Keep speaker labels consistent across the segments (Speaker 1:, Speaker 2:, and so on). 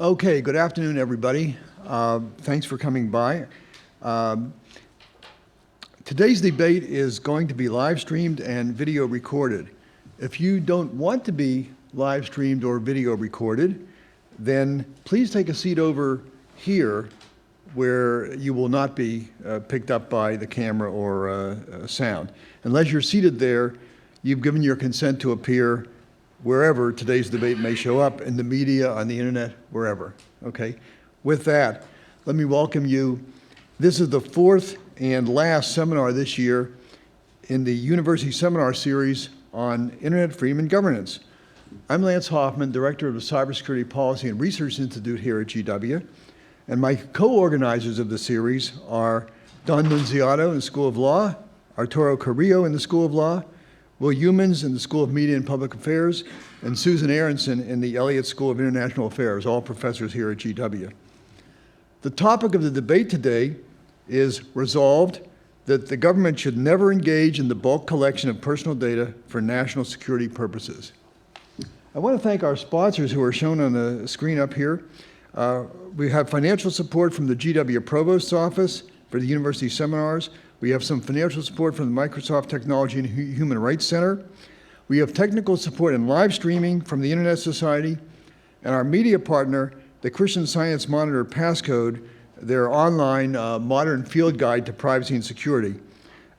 Speaker 1: Okay, good afternoon, everybody. Thanks for coming by. Today's debate is going to be live streamed and video recorded. If you don't want to be live streamed or video recorded, then please take a seat over here where you will not be picked up by the camera or sound. Unless you're seated there, you've given your consent to appear wherever today's debate may show up, in the media, on the internet, wherever, okay? With that, let me welcome you. This is the fourth and last seminar this year in the University Seminar Series on Internet Freedom and Governance. I'm Lance Hoffman, Director of the Cybersecurity Policy and Research Institute here at GW, and my co-organizers of the series are Don Nunziato in the School of Law, Arturo Carrillo in the School of Law, Will Humans in the School of Media and Public Affairs, and Susan Aronson in the Elliott School of International Affairs, all professors here at GW. The topic of the debate today is resolved that the government should never engage in the bulk collection of personal data for national security purposes. I want to thank our sponsors who are shown on the screen up here. We have financial support from the GW Provost's Office for the university seminars. We have some financial support from the Microsoft Technology and Human Rights Center. We have technical support and live streaming from the Internet Society, and our media partner, the Christian Science Monitor Passcode, their online modern field guide to privacy and security.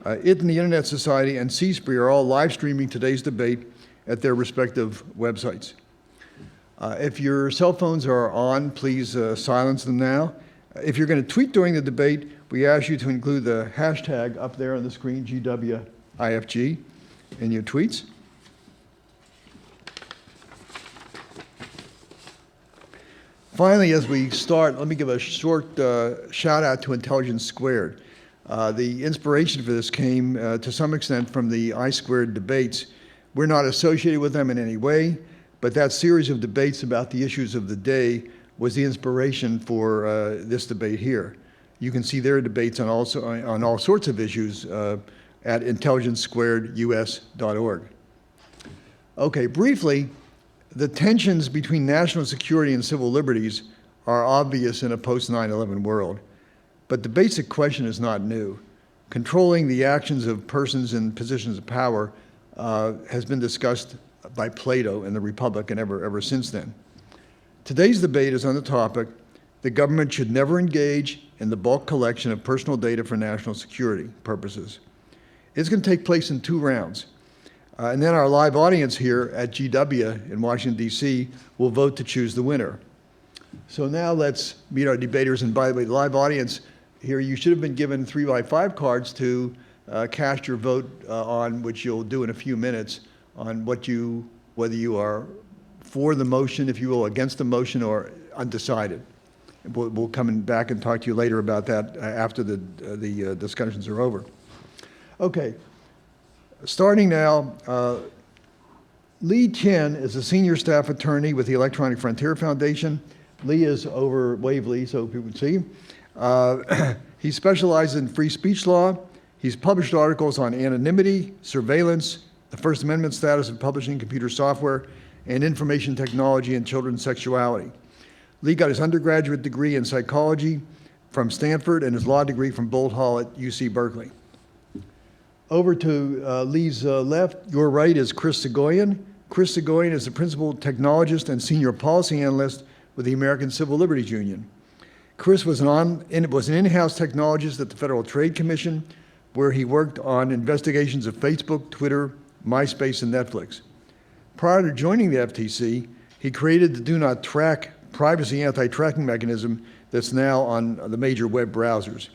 Speaker 1: It and the Internet Society and CSPRI are all live streaming today's debate at their respective websites. If your cell phones are on, please silence them now. If you're going to tweet during the debate, we ask you to include the hashtag up there on the screen, GWIFG, in your tweets. Finally, as we start, let me give a short shout out to Intelligence Squared. The inspiration for this came to some extent from the I-Squared debates. We're not associated with them in any way, but that series of debates about the issues of the day was the inspiration for this debate here. You can see their debates on all sorts of issues at intelligencesquaredus.org. Okay, briefly, the tensions between national security and civil liberties are obvious in a post-9/11 world, but the basic question is not new. Controlling the actions of persons in positions of power has been discussed by Plato in the Republic and ever since then. Today's debate is on the topic: the government should never engage in the bulk collection of personal data for national security purposes. It's going to take place in two rounds. And then our live audience here at GW in Washington, D.C. will vote to choose the winner. So now let's meet our debaters. And by the way, the live audience here, you should have been given 3x5 cards to cast your vote on, which you'll do in a few minutes, on whether you are for the motion, if you will, against the motion, or undecided. We'll come back and talk to you later about that after the discussions are over. Okay, starting now, Lee Tien is a senior staff attorney with the Electronic Frontier Foundation. Lee is over, wave Lee so people can see. He specializes in free speech law. He's published articles on anonymity, surveillance, the First Amendment status of publishing computer software, and information technology and children's sexuality. Lee got his undergraduate degree in psychology from Stanford and his law degree from Boalt Hall at UC Berkeley. Over to Lee's left, your right, is Chris Soghoian. Chris Soghoian is the principal technologist and senior policy analyst with the American Civil Liberties Union. Chris was an in-house technologist at the Federal Trade Commission, where he worked on investigations of Facebook, Twitter, MySpace, and Netflix. Prior to joining the FTC, he created the Do Not Track privacy anti-tracking mechanism that's now on the major web browsers.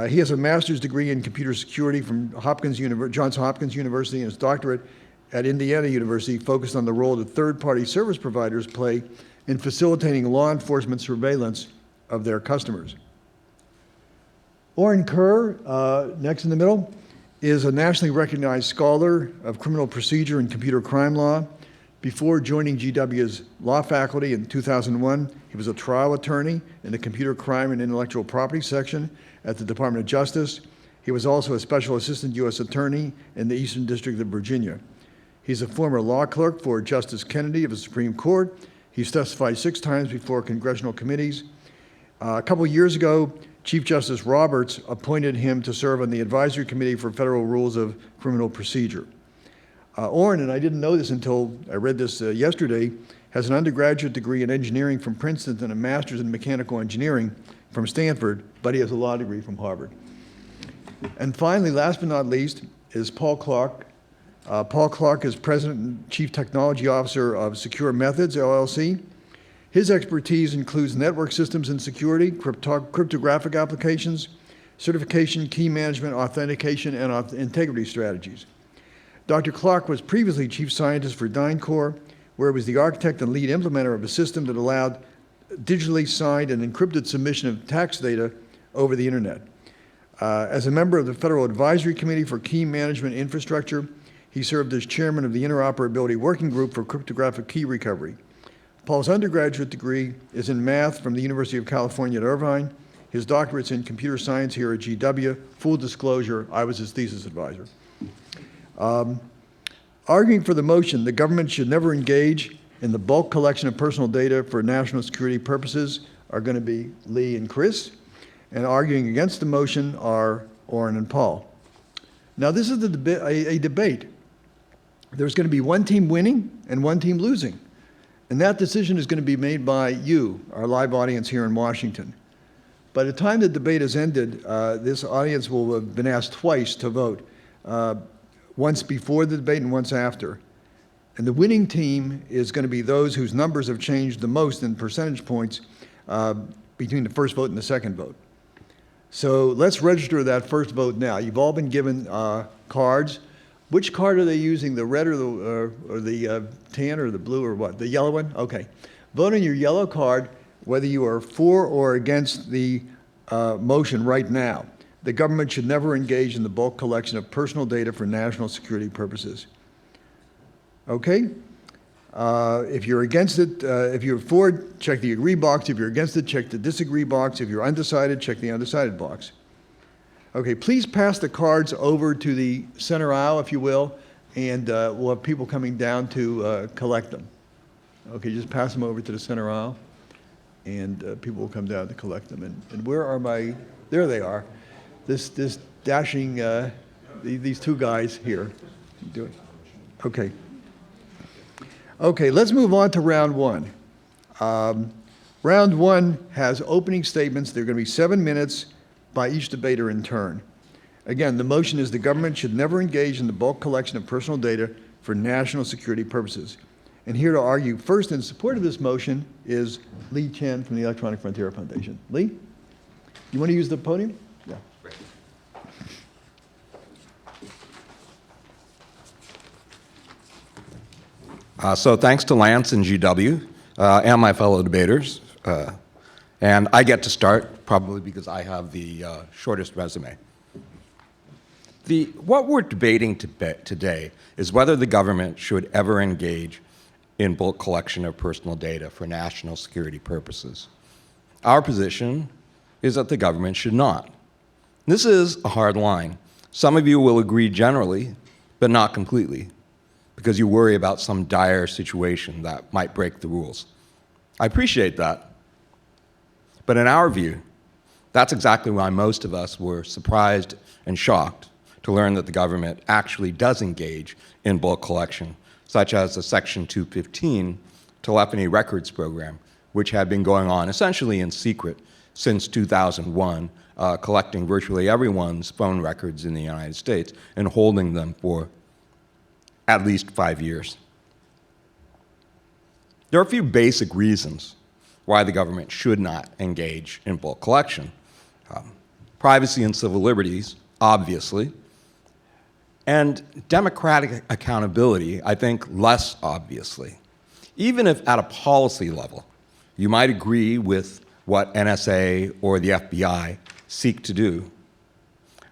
Speaker 1: He has a master's degree in computer security from Johns Hopkins University, and his doctorate at Indiana University focused on the role that third-party service providers play in facilitating law enforcement surveillance of their customers. Orin Kerr, next in the middle, is a nationally recognized scholar of criminal procedure and computer crime law. Before joining GW's law faculty in 2001, he was a trial attorney in the Computer Crime and Intellectual Property section at the Department of Justice. He was also a special assistant U.S. attorney in the Eastern District of Virginia. He's a former law clerk for Justice Kennedy of the Supreme Court. He's testified 6 times before congressional committees. A couple years ago, Chief Justice Roberts appointed him to serve on the Advisory Committee for Federal Rules of Criminal Procedure. Orin, and I didn't know this until I read this yesterday, has an undergraduate degree in engineering from Princeton and a master's in mechanical engineering from Stanford, but he has a law degree from Harvard. And finally, last but not least, is Paul Clark. Paul Clark is President and Chief Technology Officer of Secure Methods, LLC. His expertise includes network systems and security, cryptographic applications, certification, key management, authentication, and integrity strategies. Dr. Clark was previously Chief Scientist for DynCorp, where he was the architect and lead implementer of a system that allowed digitally signed and encrypted submission of tax data over the internet. As a member of the Federal Advisory Committee for Key Management Infrastructure, he served as chairman of the Interoperability Working Group for Cryptographic Key Recovery. Paul's undergraduate degree is in math from the University of California at Irvine. His doctorate's in computer science here at GW. Full disclosure, I was his thesis advisor. Arguing for the motion, the government should never engage in the bulk collection of personal data for national security purposes, are going to be Lee and Chris. And arguing against the motion are Orin and Paul. Now, this is a debate. There's going to be one team winning and one team losing. And that decision is going to be made by you, our live audience here in Washington. By the time the debate has ended, this audience will have been asked twice to vote, once before the debate and once after. And the winning team is going to be those whose numbers have changed the most in percentage points between the first vote and the second vote. So let's register that first vote now. You've all been given cards. Which card are they using, the red or the tan or the blue or what? The yellow one? Okay. Vote on your yellow card whether you are for or against the motion right now. The government should never engage in the bulk collection of personal data for national security purposes. Okay? If you're against it, if you're for it, check the agree box. If you're against it, check the disagree box. If you're undecided, check the undecided box. Okay, please pass the cards over to the center aisle, if you will, and we'll have people coming down to collect them. Okay, just pass them over to the center aisle, and people will come down to collect them. And where are my, there they are. This dashing, these two guys here. Do it. Okay. Okay, let's move on to round one. Round one has opening statements. They're going to be 7 minutes by each debater in turn. Again, the motion is the government should never engage in the bulk collection of personal data for national security purposes. And here to argue first in support of this motion is Lee Tien from the Electronic Frontier Foundation. Lee, you want to use the podium? Yeah.
Speaker 2: So thanks to Lance and GW and my fellow debaters. And I get to start, probably because I have the shortest resume. What we're debating today is whether the government should ever engage in bulk collection of personal data for national security purposes. Our position is that the government should not. This is a hard line. Some of you will agree generally, but not completely, because you worry about some dire situation that might break the rules. I appreciate that. But in our view, that's exactly why most of us were surprised and shocked to learn that the government actually does engage in bulk collection, such as the Section 215 telephony records program, which had been going on essentially in secret since 2001, collecting virtually everyone's phone records in the United States and holding them for at least 5 years. There are a few basic reasons why the government should not engage in bulk collection. Privacy and civil liberties, obviously, and democratic accountability, I think, less obviously. Even if at a policy level, you might agree with what NSA or the FBI seek to do,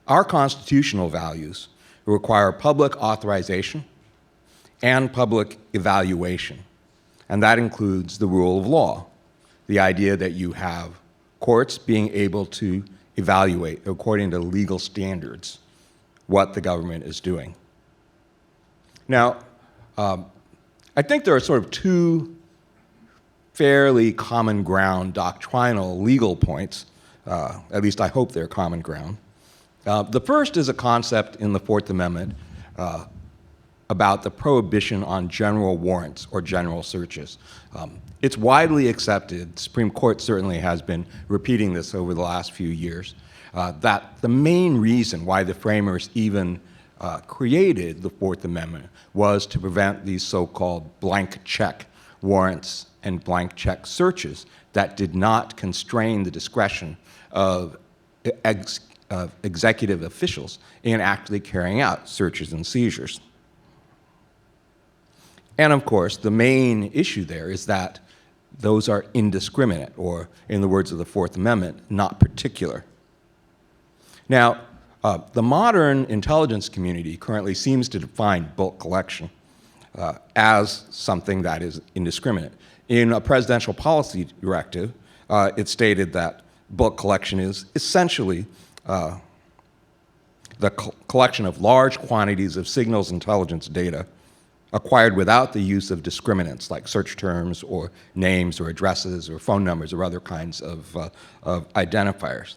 Speaker 2: our constitutional values require public authorization and public evaluation, and that includes the rule of law. The idea that you have courts being able to evaluate, according to legal standards, what the government is doing. Now, I think there are sort of two fairly common ground doctrinal legal points. At least I hope they're common ground. The first is a concept in the Fourth Amendment about the prohibition on general warrants or general searches. It's widely accepted, the Supreme Court certainly has been repeating this over the last few years, that the main reason why the framers even created the Fourth Amendment was to prevent these so-called blank check warrants and blank check searches that did not constrain the discretion of executive officials in actually carrying out searches and seizures. And of course, the main issue there is that those are indiscriminate, or in the words of the Fourth Amendment, not particular. Now, the modern intelligence community currently seems to define bulk collection as something that is indiscriminate. In a presidential policy directive, it stated that bulk collection is essentially the collection of large quantities of signals intelligence data acquired without the use of discriminants like search terms or names or addresses or phone numbers or other kinds of identifiers.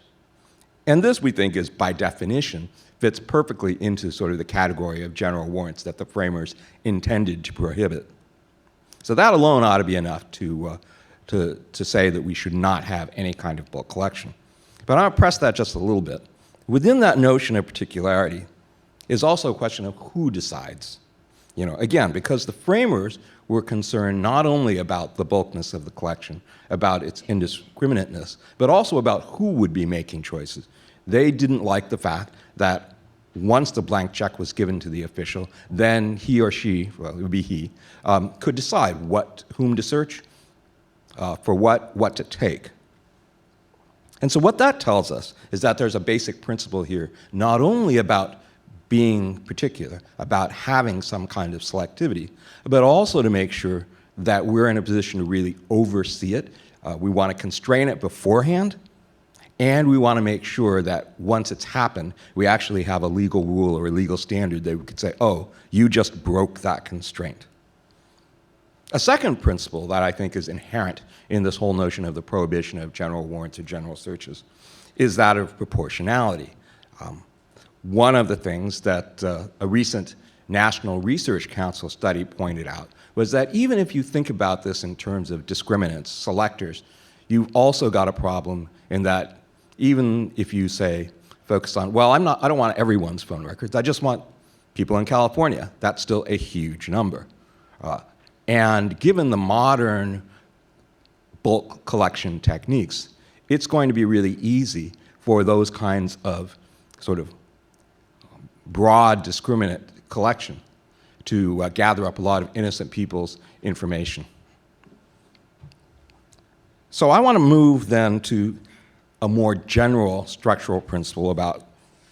Speaker 2: And this, we think, is by definition fits perfectly into sort of the category of general warrants that the framers intended to prohibit. So that alone ought to be enough to say that we should not have any kind of bulk collection. But I'll press that just a little bit. Within that notion of particularity is also a question of who decides. You know, again, because the framers were concerned not only about the bulkness of the collection, about its indiscriminateness, but also about who would be making choices. They didn't like the fact that once the blank check was given to the official, then he or she, well, it would be he, could decide whom to search, for what to take. And so what that tells us is that there's a basic principle here, not only about being particular, about having some kind of selectivity, but also to make sure that we're in a position to really oversee it. We want to constrain it beforehand, and we want to make sure that once it's happened, we actually have a legal rule or a legal standard that we could say, oh, you just broke that constraint. A second principle that I think is inherent in this whole notion of the prohibition of general warrants or general searches is that of proportionality. One of the things that a recent National Research Council study pointed out was that even if you think about this in terms of discriminants, selectors, you've also got a problem in that even if you say, focus on, well, I don't want everyone's phone records, I just want people in California, that's still a huge number. And given the modern bulk collection techniques, it's going to be really easy for those kinds of sort of broad discriminate collection to gather up a lot of innocent people's information. So I want to move then to a more general structural principle about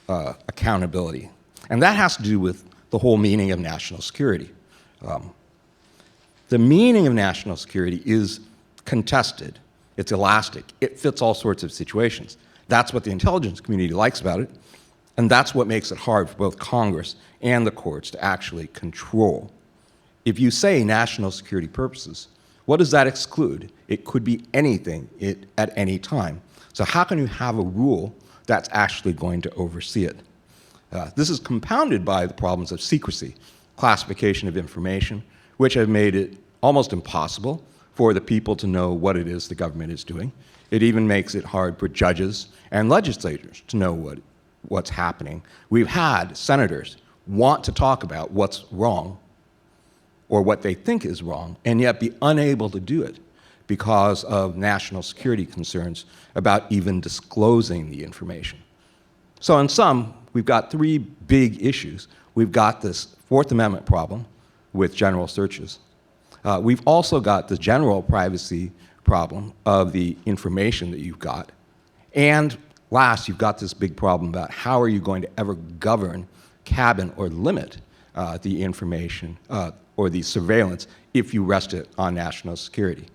Speaker 2: accountability. And that has to do with the whole meaning of national security. The meaning of national security is contested. It's elastic. It fits all sorts of situations. That's what the intelligence community likes about it, and that's what makes it hard for both Congress and the courts to actually control. If you say national security purposes, what does that exclude? It could be anything at any time. So how can you have a rule that's actually going to oversee it? This is compounded by the problems of secrecy, classification of information, which have made it almost impossible for the people to know what it is the government is doing. It even makes it hard for judges and legislators to know what's happening. We've had senators want to talk about what's wrong or what they think is wrong, and yet be unable to do it because of national security concerns about even disclosing the information. So in sum, we've got three big issues. We've got this Fourth Amendment problem with general searches. We've also got the general privacy problem of the information that you've got. And last, you've got this big problem about how are you going to ever govern, cabin, or limit the information or the surveillance if you rest it on national security.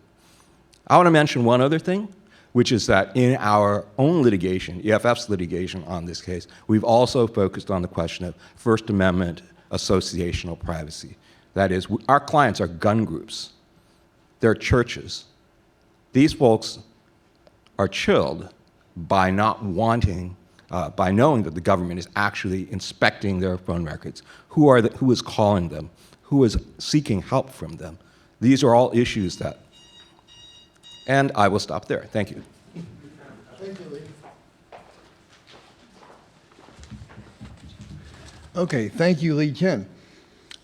Speaker 2: I want to mention one other thing, which is that in our own litigation, EFF's litigation on this case, we've also focused on the question of First Amendment associational privacy. That is, our clients are gun groups, they're churches, These folks are chilled by not wanting, by knowing that the government is actually inspecting their phone records. Who is calling them? Who is seeking help from them? These are all issues that, and I will stop there. Thank you.
Speaker 1: Thank you, Lee. Okay, thank you, Lee Tien.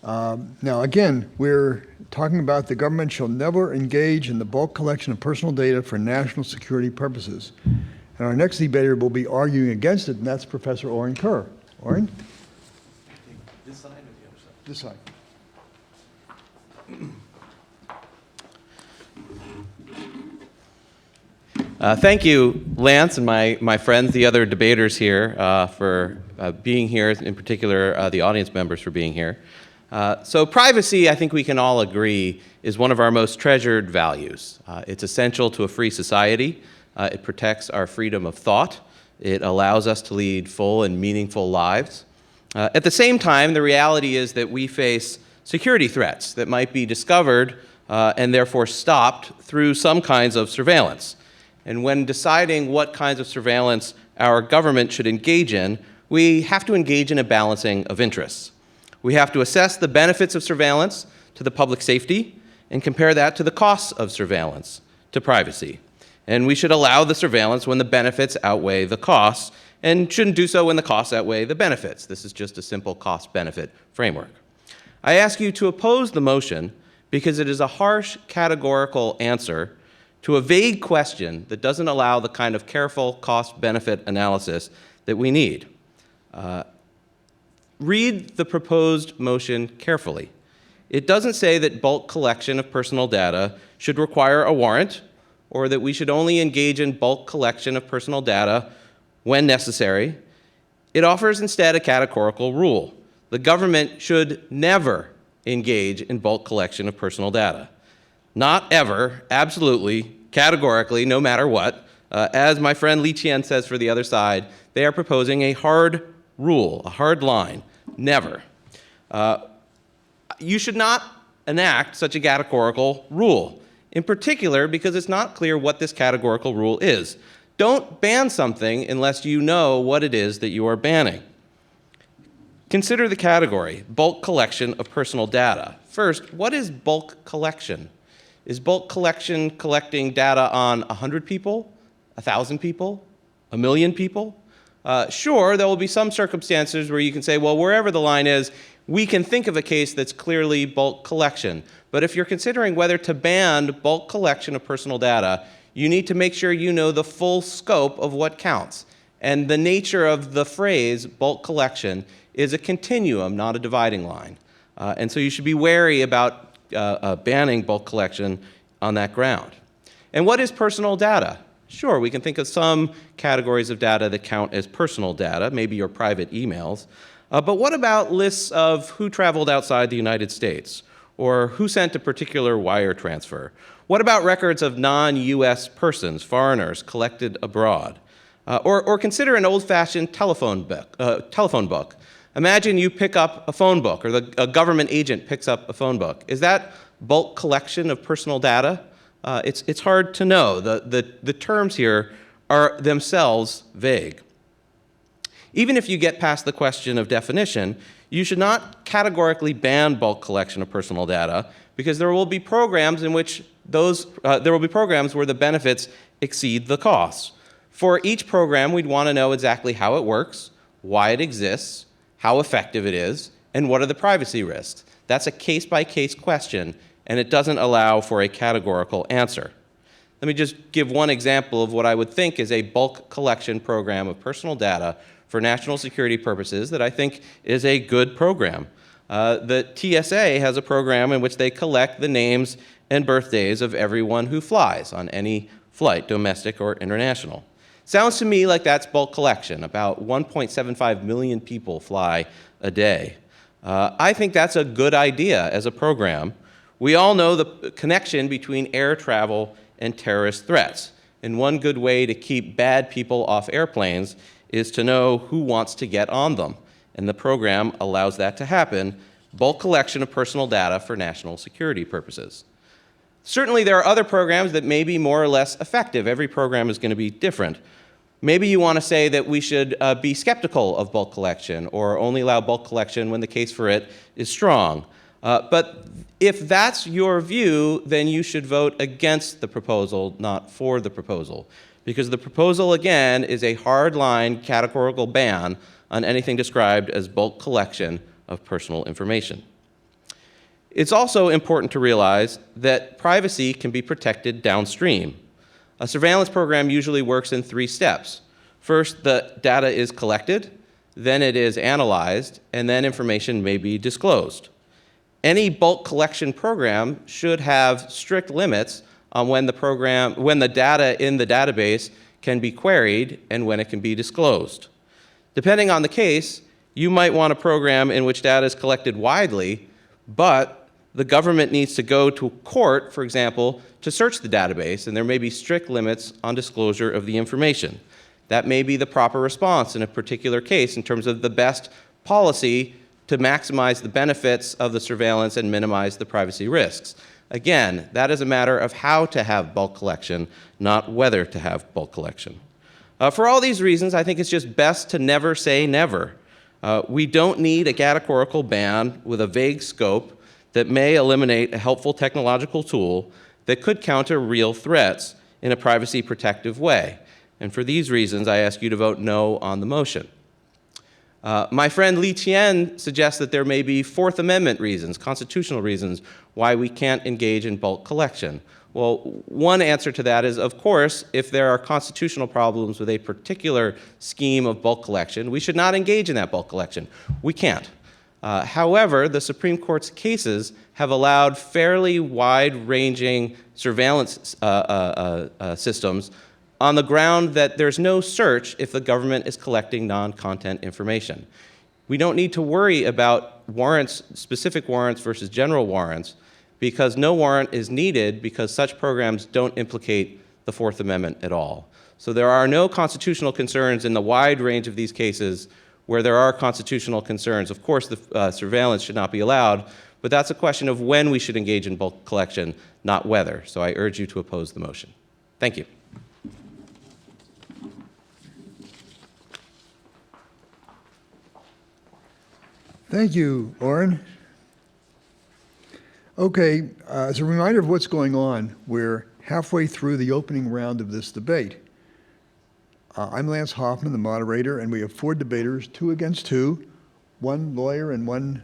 Speaker 1: Now, again, we're talking about the government shall never engage in the bulk collection of personal data for national security purposes. And our next debater will be arguing against it, and that's Professor Orin Kerr. Orin?
Speaker 2: This side or the other side?
Speaker 1: This side.
Speaker 3: Thank you, Lance, and my friends, the other debaters here, for being here, in particular the audience members for being here. So privacy, I think we can all agree, is one of our most treasured values. It's essential to a free society. It protects our freedom of thought. It allows us to lead full and meaningful lives. At the same time, the reality is that we face security threats that might be discovered and therefore stopped through some kinds of surveillance. And when deciding what kinds of surveillance our government should engage in, we have to engage in a balancing of interests. We have to assess the benefits of surveillance to the public safety and compare that to the costs of surveillance to privacy. And we should allow the surveillance when the benefits outweigh the costs, and shouldn't do so when the costs outweigh the benefits. This is just a simple cost-benefit framework. I ask you to oppose the motion because it is a harsh, categorical answer to a vague question that doesn't allow the kind of careful cost-benefit analysis that we need. Read the proposed motion carefully. It doesn't say that bulk collection of personal data should require a warrant, or that we should only engage in bulk collection of personal data when necessary. It offers instead a categorical rule. The government should never engage in bulk collection of personal data. Not ever, absolutely, categorically, no matter what. As my friend Lee Tien says for the other side, they are proposing a hard rule, a hard line, never. You should not enact such a categorical rule, in particular because it's not clear what this categorical rule is. Don't ban something unless you know what it is that you are banning. Consider the category, bulk collection of personal data. First, what is bulk collection? Is bulk collection collecting data on 100 people, 1,000 people, 1,000,000 people? Sure, there will be some circumstances where you can say, well, wherever the line is, we can think of a case that's clearly bulk collection. But if you're considering whether to ban bulk collection of personal data, you need to make sure you know the full scope of what counts. And the nature of the phrase bulk collection is a continuum, not a dividing line. And so you should be wary about banning bulk collection on that ground. And what is personal data? Sure, we can think of some categories of data that count as personal data, maybe your private emails. But what about lists of who traveled outside the United States, or who sent a particular wire transfer? What about records of non-US persons, foreigners, collected abroad? Or consider an old-fashioned telephone book. Imagine you pick up a phone book, or a government agent picks up a phone book. Is that bulk collection of personal data? It's hard to know. The terms here are themselves vague. Even if you get past the question of definition, you should not categorically ban bulk collection of personal data, because there will be programs in which where the benefits exceed the costs. For each program, we'd want to know exactly how it works, why it exists, how effective it is, and what are the privacy risks. That's a case-by-case question, and it doesn't allow for a categorical answer. Let me just give one example of what I would think is a bulk collection program of personal data for national security purposes that I think is a good program. The TSA has a program in which they collect the names and birthdays of everyone who flies on any flight, domestic or international. Sounds to me like that's bulk collection. About 1.75 million people fly a day. I think that's a good idea as a program. We all know the connection between air travel and terrorist threats. And one good way to keep bad people off airplanes is to know who wants to get on them. And the program allows that to happen, bulk collection of personal data for national security purposes. Certainly, there are other programs that may be more or less effective. Every program is going to be different. Maybe you want to say that we should be skeptical of bulk collection or only allow bulk collection when the case for it is strong. But if that's your view, then you should vote against the proposal, not for the proposal. Because the proposal, again, is a hard-line categorical ban on anything described as bulk collection of personal information. It's also important to realize that privacy can be protected downstream. A surveillance program usually works in 3 steps. First, the data is collected, then it is analyzed, and then information may be disclosed. Any bulk collection program should have strict limits on when the data in the database can be queried and when it can be disclosed. Depending on the case, you might want a program in which data is collected widely, but the government needs to go to court, for example, to search the database, and there may be strict limits on disclosure of the information. That may be the proper response in a particular case in terms of the best policy to maximize the benefits of the surveillance and minimize the privacy risks. Again, that is a matter of how to have bulk collection, not whether to have bulk collection. For all these reasons, I think it's just best to never say never. We don't need a categorical ban with a vague scope that may eliminate a helpful technological tool that could counter real threats in a privacy protective way. And for these reasons, I ask you to vote no on the motion. My friend Tien suggests that there may be Fourth Amendment reasons, constitutional reasons, why we can't engage in bulk collection. Well, one answer to that is, of course, if there are constitutional problems with a particular scheme of bulk collection, we should not engage in that bulk collection. We can't. However, the Supreme Court's cases have allowed fairly wide-ranging surveillance systems on the ground that there's no search if the government is collecting non-content information. We don't need to worry about warrants, specific warrants versus general warrants, because no warrant is needed because such programs don't implicate the Fourth Amendment at all. So there are no constitutional concerns in the wide range of these cases where there are constitutional concerns. Of course, the surveillance should not be allowed, but that's a question of when we should engage in bulk collection, not whether. So I urge you to oppose the motion. Thank you.
Speaker 1: Thank you, Orin. Okay, as a reminder of what's going on, we're halfway through the opening round of this debate. I'm Lance Hoffman, the moderator, and we have 4 debaters, 2 against 2, 1 lawyer and 1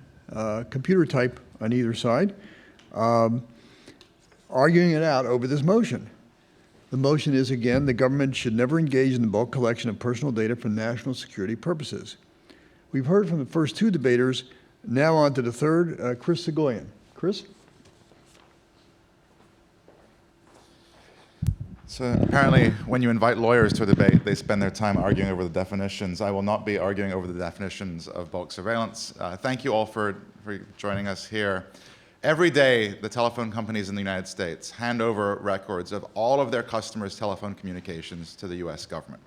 Speaker 1: computer type on either side, arguing it out over this motion. The motion is, again, the government should never engage in the bulk collection of personal data for national security purposes. We've heard from the first 2 debaters. Now on to the third, Chris Soghoian. Chris?
Speaker 4: So apparently, when you invite lawyers to a debate, they spend their time arguing over the definitions. I will not be arguing over the definitions of bulk surveillance. Thank you all for joining us here. Every day, the telephone companies in the United States hand over records of all of their customers' telephone communications to the US government.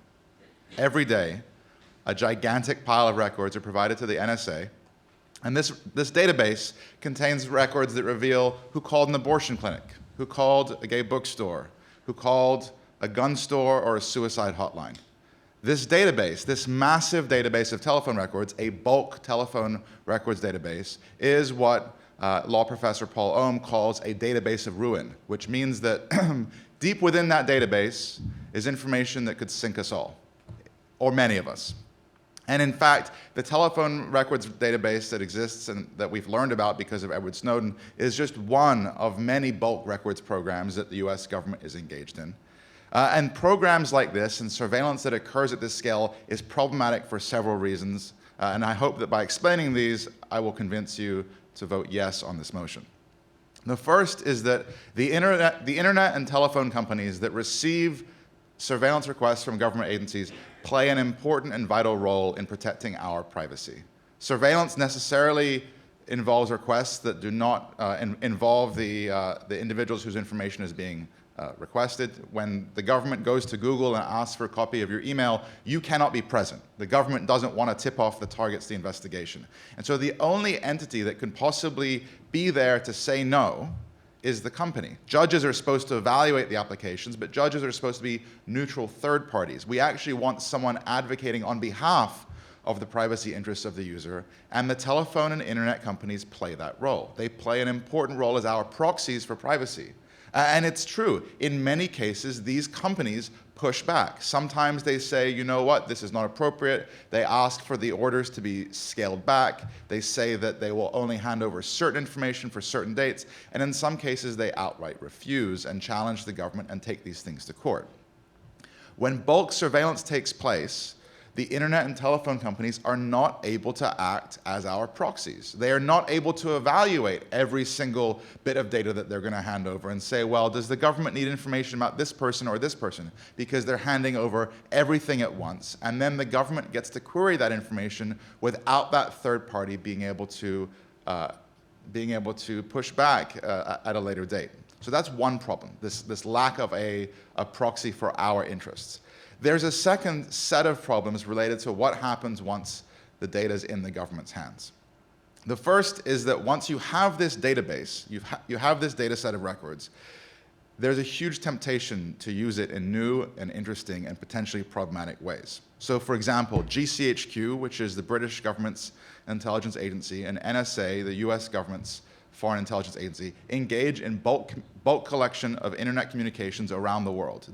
Speaker 4: Every day, a gigantic pile of records are provided to the NSA, and this database contains records that reveal who called an abortion clinic, who called a gay bookstore, who called a gun store or a suicide hotline. This database, this massive database of telephone records, a bulk telephone records database, is what law professor Paul Ohm calls a database of ruin, which means that deep within that database is information that could sink us all, or many of us. And in fact, the telephone records database that exists and that we've learned about because of Edward Snowden is just one of many bulk records programs that the US government is engaged in. And programs like this and surveillance that occurs at this scale is problematic for several reasons. And I hope that by explaining these, I will convince you to vote yes on this motion. The first is that the internet and telephone companies that receive surveillance requests from government agencies play an important and vital role in protecting our privacy. Surveillance necessarily involves requests that do not involve the individuals whose information is being requested. When the government goes to Google and asks for a copy of your email, you cannot be present. The government doesn't want to tip off the targets to the investigation. And so the only entity that can possibly be there to say no is the company. Judges are supposed to evaluate the applications, but judges are supposed to be neutral third parties. We actually want someone advocating on behalf of the privacy interests of the user, and the telephone and internet companies play that role. They play an important role as our proxies for privacy. And it's true, in many cases, these companies push back. Sometimes they say, you know what, this is not appropriate. They ask for the orders to be scaled back. They say that they will only hand over certain information for certain dates. And in some cases, they outright refuse and challenge the government and take these things to court. When bulk surveillance takes place, the internet and telephone companies are not able to act as our proxies. They are not able to evaluate every single bit of data that they're going to hand over and say, well, does the government need information about this person or this person? Because they're handing over everything at once. And then the government gets to query that information without that third party being able to push back at a later date. So that's one problem, this lack of a proxy for our interests. There's a second set of problems related to what happens once the data is in the government's hands. The first is that once you have this database, you have this data set of records, there's a huge temptation to use it in new and interesting and potentially problematic ways. So for example, GCHQ, which is the British government's intelligence agency, and NSA, the US government's foreign intelligence agency, engage in bulk collection of internet communications around the world.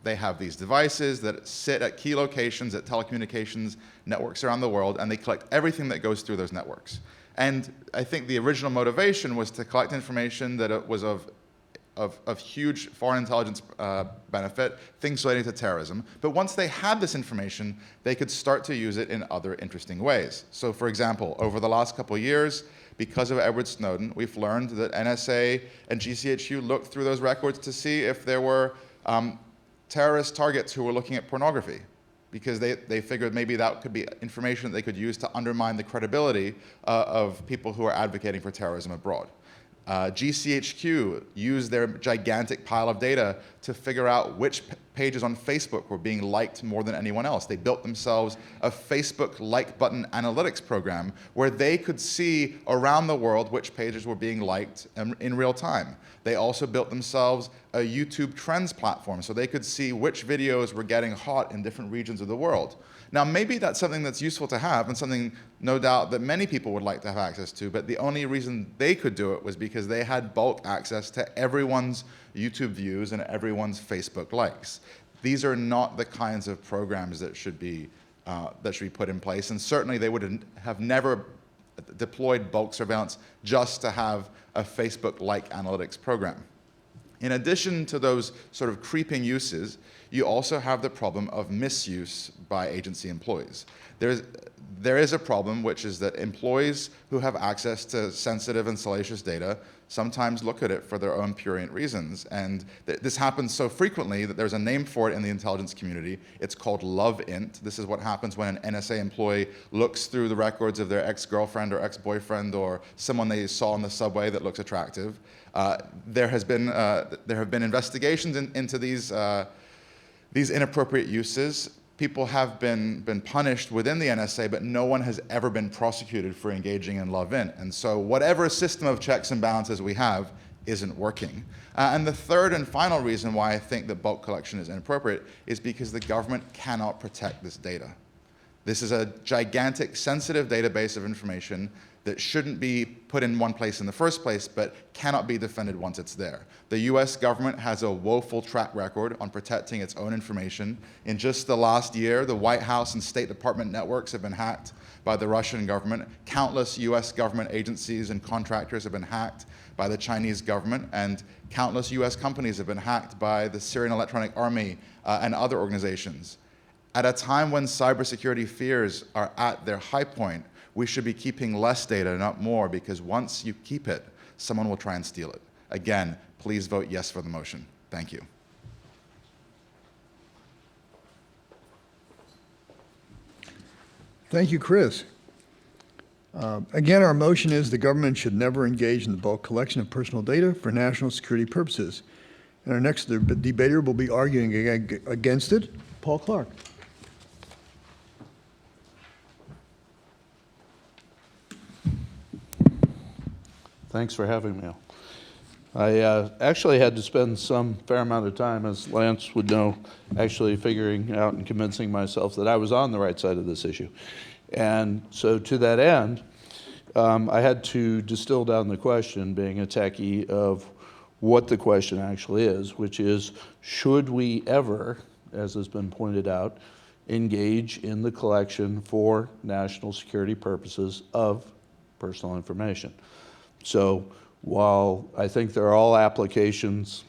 Speaker 4: They have these devices that sit at key locations at telecommunications networks around the world, and they collect everything that goes through those networks. And I think the original motivation was to collect information that was of huge foreign intelligence benefit, things related to terrorism. But once they had this information, they could start to use it in other interesting ways. So for example, over the last couple of years, because of Edward Snowden, we've learned that NSA and GCHQ looked through those records to see if there were terrorist targets who were looking at pornography, because they figured maybe that could be information that they could use to undermine the credibility of people who are advocating for terrorism abroad. GCHQ used their gigantic pile of data to figure out which pages on Facebook were being liked more than anyone else. They built themselves a Facebook like button analytics program where they could see around the world which pages were being liked in real time. They also built themselves a YouTube trends platform so they could see which videos were getting hot in different regions of the world. Now, maybe that's something that's useful to have and something, no doubt, that many people would like to have access to, but the only reason they could do it was because they had bulk access to everyone's YouTube views and everyone's Facebook likes. These are not the kinds of programs that should be put in place, and certainly they would have never deployed bulk surveillance just to have a Facebook-like analytics program. In addition to those sort of creeping uses, you also have the problem of misuse by agency employees. There is a problem, which is that employees who have access to sensitive and salacious data sometimes look at it for their own prurient reasons. And this happens so frequently that there's a name for it in the intelligence community. It's called love-int. This is what happens when an NSA employee looks through the records of their ex-girlfriend or ex-boyfriend or someone they saw on the subway that looks attractive. There have been investigations into these inappropriate uses. People have been punished within the NSA, but no one has ever been prosecuted for engaging in love-int. And so whatever system of checks and balances we have isn't working. And the third and final reason why I think that bulk collection is inappropriate is because the government cannot protect this data. This is a gigantic, sensitive database of information that shouldn't be put in one place in the first place, but cannot be defended once it's there. The US government has a woeful track record on protecting its own information. In just the last year, the White House and State Department networks have been hacked by the Russian government. Countless US government agencies and contractors have been hacked by the Chinese government, and countless US companies have been hacked by the Syrian Electronic Army and other organizations. At a time when cybersecurity fears are at their high point, we should be keeping less data, not more, because once you keep it, someone will try and steal it. Again, please vote yes for the motion. Thank you.
Speaker 1: Thank you, Chris. Again, our motion is the government should never engage in the bulk collection of personal data for national security purposes. And our next debater will be arguing against it, Paul Clark.
Speaker 5: Thanks for having me. I actually had to spend some fair amount of time, as Lance would know, actually figuring out and convincing myself that I was on the right side of this issue. And so to that end, I had to distill down the question, being a techie, of what the question actually is, which is, should we ever, as has been pointed out, engage in the collection for national security purposes of personal information? So while I think there are all applications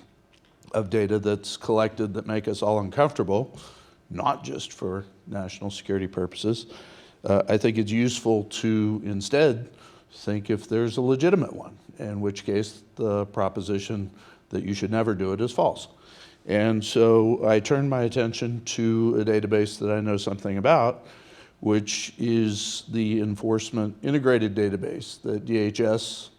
Speaker 5: of data that's collected that make us all uncomfortable, not just for national security purposes, I think it's useful to instead think if there's a legitimate one, in which case the proposition that you should never do it is false. And so I turned my attention to a database that I know something about, which is the enforcement integrated database that DHS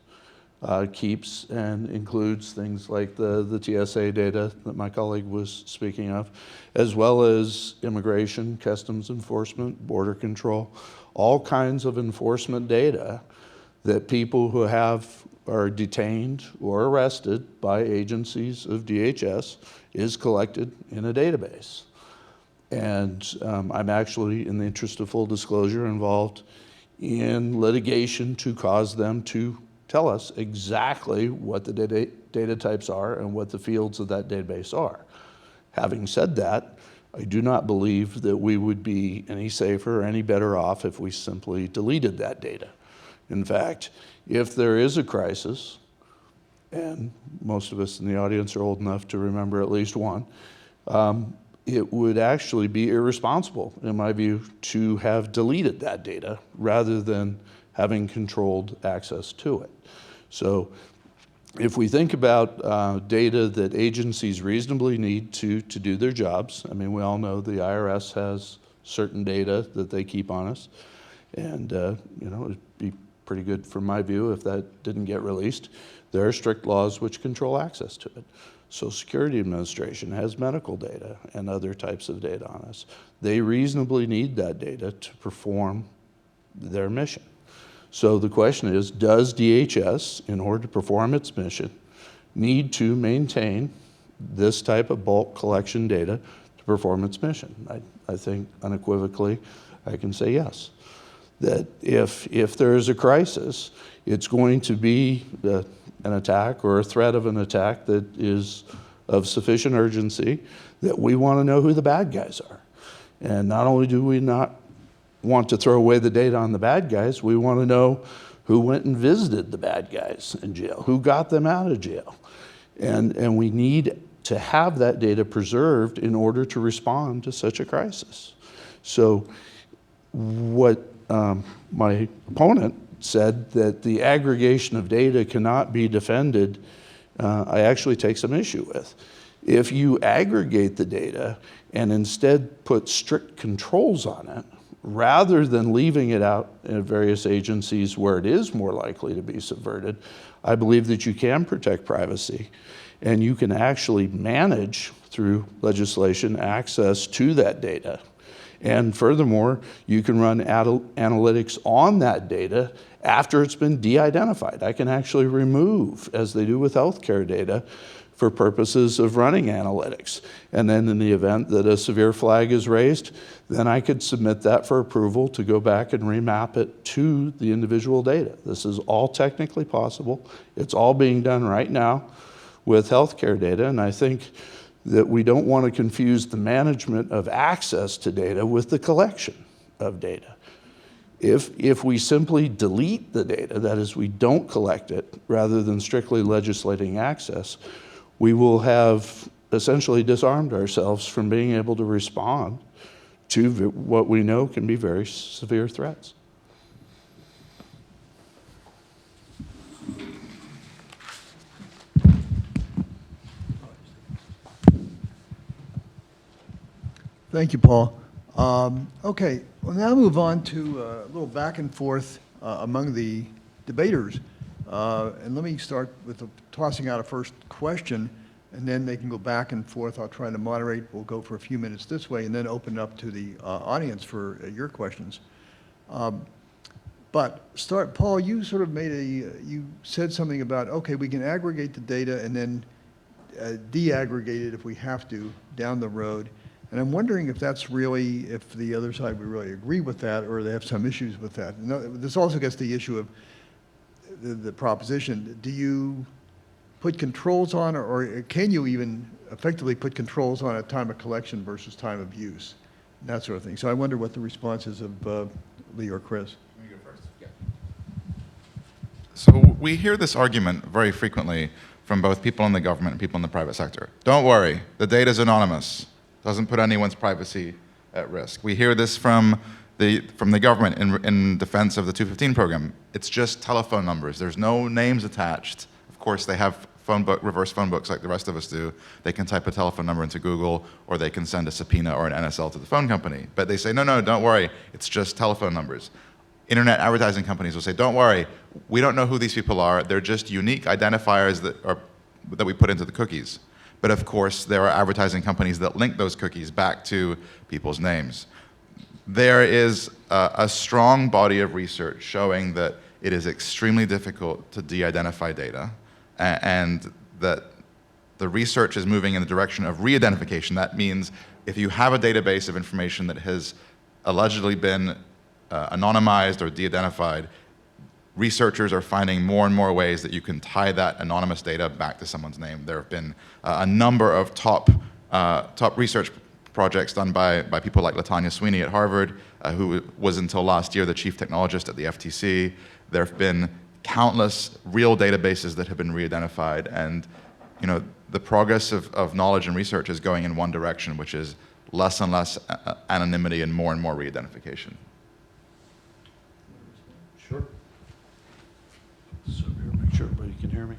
Speaker 5: keeps and includes things like the TSA data that my colleague was speaking of, as well as immigration, customs enforcement, border control, all kinds of enforcement data that people who are detained or arrested by agencies of DHS is collected in a database. And I'm actually, in the interest of full disclosure, involved in litigation to cause them to tell us exactly what the data types are and what the fields of that database are. Having said that, I do not believe that we would be any safer or any better off if we simply deleted that data. In fact, if there is a crisis, and most of us in the audience are old enough to remember at least one, it would actually be irresponsible, in my view, to have deleted that data rather than having controlled access to it. So if we think about data that agencies reasonably need to do their jobs, I mean, we all know the IRS has certain data that they keep on us, and it'd be pretty good from my view if that didn't get released. There are strict laws which control access to it. Social Security Administration has medical data and other types of data on us. They reasonably need that data to perform their mission. So the question is, does DHS, in order to perform its mission, need to maintain this type of bulk collection data to perform its mission? I think unequivocally I can say yes. That if there is a crisis, it's going to be an attack or a threat of an attack that is of sufficient urgency that we want to know who the bad guys are. And not only do we not want to throw away the data on the bad guys, we want to know who went and visited the bad guys in jail, who got them out of jail. And we need to have that data preserved in order to respond to such a crisis. So what my opponent said, that the aggregation of data cannot be defended, I actually take some issue with. If you aggregate the data and instead put strict controls on it, rather than leaving it out in various agencies where it is more likely to be subverted, I believe that you can protect privacy and you can actually manage through legislation access to that data. And furthermore, you can run analytics on that data after it's been de-identified. I can actually remove, as they do with healthcare data, for purposes of running analytics. And then in the event that a severe flag is raised, then I could submit that for approval to go back and remap it to the individual data. This is all technically possible. It's all being done right now with healthcare data, and I think that we don't want to confuse the management of access to data with the collection of data. If we simply delete the data, that is, we don't collect it, rather than strictly legislating access, we will have essentially disarmed ourselves from being able to respond to what we know can be very severe threats.
Speaker 1: Thank you, Paul. Okay, we'll now move on to a little back and forth among the debaters. And let me start with tossing out a first question, and then they can go back and forth. I'll try to moderate. We'll go for a few minutes this way, and then open it up to the audience for your questions. But Paul, you sort of you said something about, okay, we can aggregate the data and then de-aggregate it if we have to down the road. And I'm wondering if if the other side would really agree with that, or they have some issues with that. This also gets to the issue of the proposition. Do you put controls on, or can you even effectively put controls on at time of collection versus time of use? That sort of thing. So I wonder what the response is of Lee or Chris.
Speaker 4: So we hear this argument very frequently from both people in the government and people in the private sector. Don't worry, the data is anonymous. Doesn't put anyone's privacy at risk. We hear this from the government in defense of the 215 program. It's just telephone numbers. There's no names attached. Of course, they have reverse phone books like the rest of us do. They can type a telephone number into Google, or they can send a subpoena or an NSL to the phone company. But they say, no, don't worry, it's just telephone numbers. Internet advertising companies will say, don't worry, we don't know who these people are. They're just unique identifiers that we put into the cookies. But of course, there are advertising companies that link those cookies back to people's names. There is a strong body of research showing that it is extremely difficult to de-identify data, and that the research is moving in the direction of re-identification. That means if you have a database of information that has allegedly been anonymized or de-identified, researchers are finding more and more ways that you can tie that anonymous data back to someone's name. There have been a number of top research projects done by people like LaTanya Sweeney at Harvard, who was until last year the chief technologist at the FTC. There have been countless real databases that have been re-identified, and the progress of knowledge and research is going in one direction, which is less and less anonymity and more re-identification.
Speaker 5: Sure. So make sure everybody can hear me.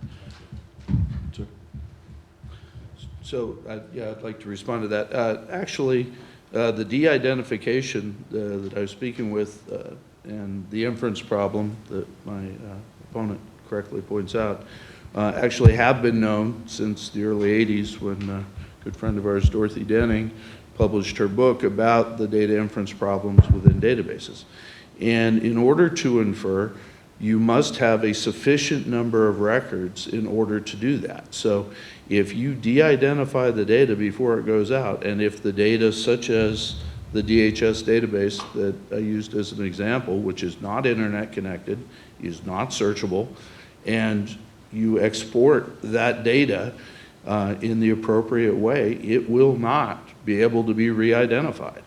Speaker 5: So I'd like to respond to that. Actually, the de-identification that I was speaking with and the inference problem that my opponent correctly points out actually have been known since the early 80s, when a good friend of ours, Dorothy Denning, published her book about the data inference problems within databases. And in order to infer, you must have a sufficient number of records in order to do that. So if you de-identify the data before it goes out, and if the data, such as the DHS database that I used as an example, which is not internet connected, is not searchable, and you export that data in the appropriate way, it will not be able to be re-identified.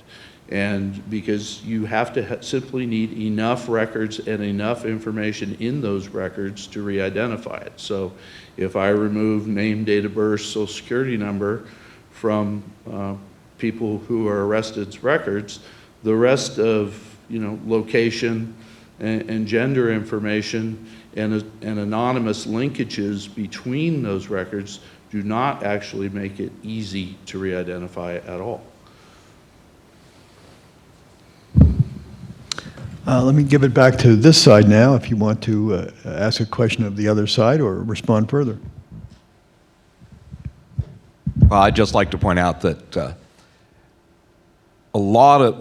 Speaker 5: And because you have to simply need enough records and enough information in those records to re-identify it. So if I remove name, date of birth, social security number from people who are arrested's records, the rest of location and gender information and anonymous linkages between those records do not actually make it easy to re-identify at all.
Speaker 1: Let me give it back to this side now if you want to ask a question of the other side or respond further.
Speaker 2: Well, I'd just like to point out that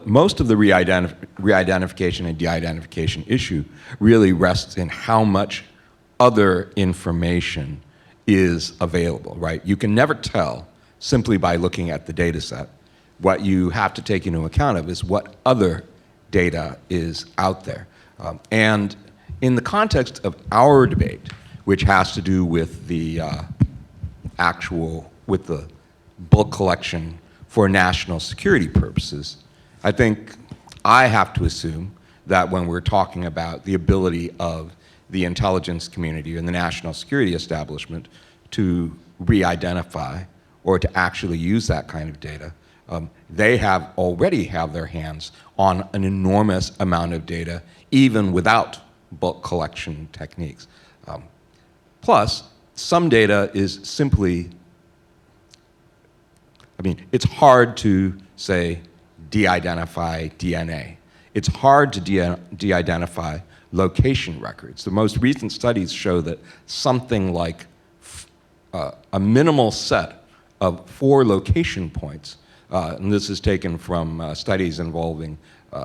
Speaker 2: most of the re-identification and de-identification issue really rests in how much other information is available, right? You can never tell simply by looking at the data set. What you have to take into account of is what other data is out there. And in the context of our debate, which has to do with the with the bulk collection for national security purposes, I think I have to assume that when we're talking about the ability of the intelligence community and the national security establishment to re-identify or to actually use that kind of data, they already have their hands on an enormous amount of data, even without bulk collection techniques. Plus, some data is simply, it's hard to, say, de-identify DNA. It's hard to de-identify location records. The most recent studies show that something like a minimal set of 4 location points, and this is taken from studies involving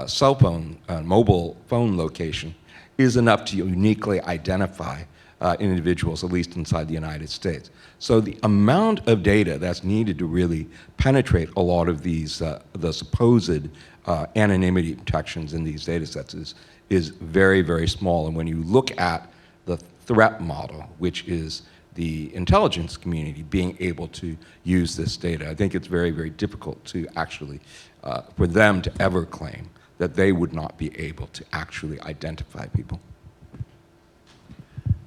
Speaker 2: cell phone, mobile phone location, is enough to uniquely identify individuals, at least inside the United States. So the amount of data that's needed to really penetrate a lot of these, the supposed anonymity protections in these data sets is very, very small. And when you look at the threat model, which is the intelligence community being able to use this data, I think it's very, very difficult to actually, for them to ever claim that they would not be able to actually identify people.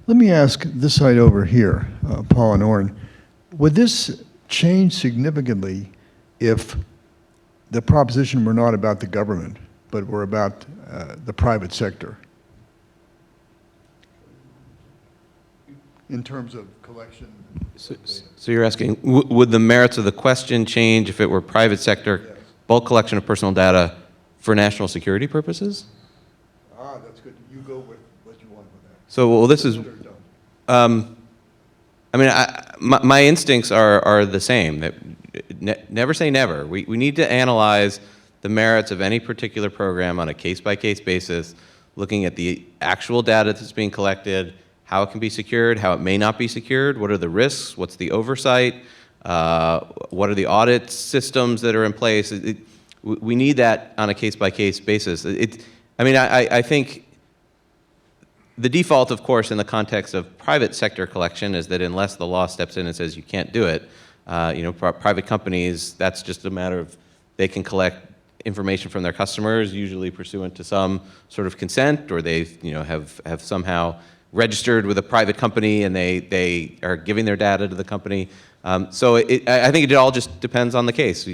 Speaker 1: Let me ask this side over here, Paul and Orin. Would this change significantly if the proposition were not about the government, but were about the private sector? In terms of collection?
Speaker 3: So you're asking, would the merits of the question change if it were private sector,
Speaker 1: Yes.
Speaker 3: bulk collection of personal data for national security purposes?
Speaker 1: Ah, that's good. You go with what you want with that.
Speaker 3: So, well, this is,
Speaker 1: Good or don't?
Speaker 3: I mean, my instincts are the same. That never say never. We need to analyze the merits of any particular program on a case-by-case basis, looking at the actual data that's being collected, how it can be secured, how it may not be secured, what are the risks, what's the oversight, what are the audit systems that are in place. We need that on a case-by-case basis. I think the default, of course, in the context of private sector collection is that unless the law steps in and says you can't do it, private companies, that's just a matter of they can collect information from their customers, usually pursuant to some sort of consent, or they have somehow registered with a private company and they are giving their data to the company. So I think it all just depends on the case.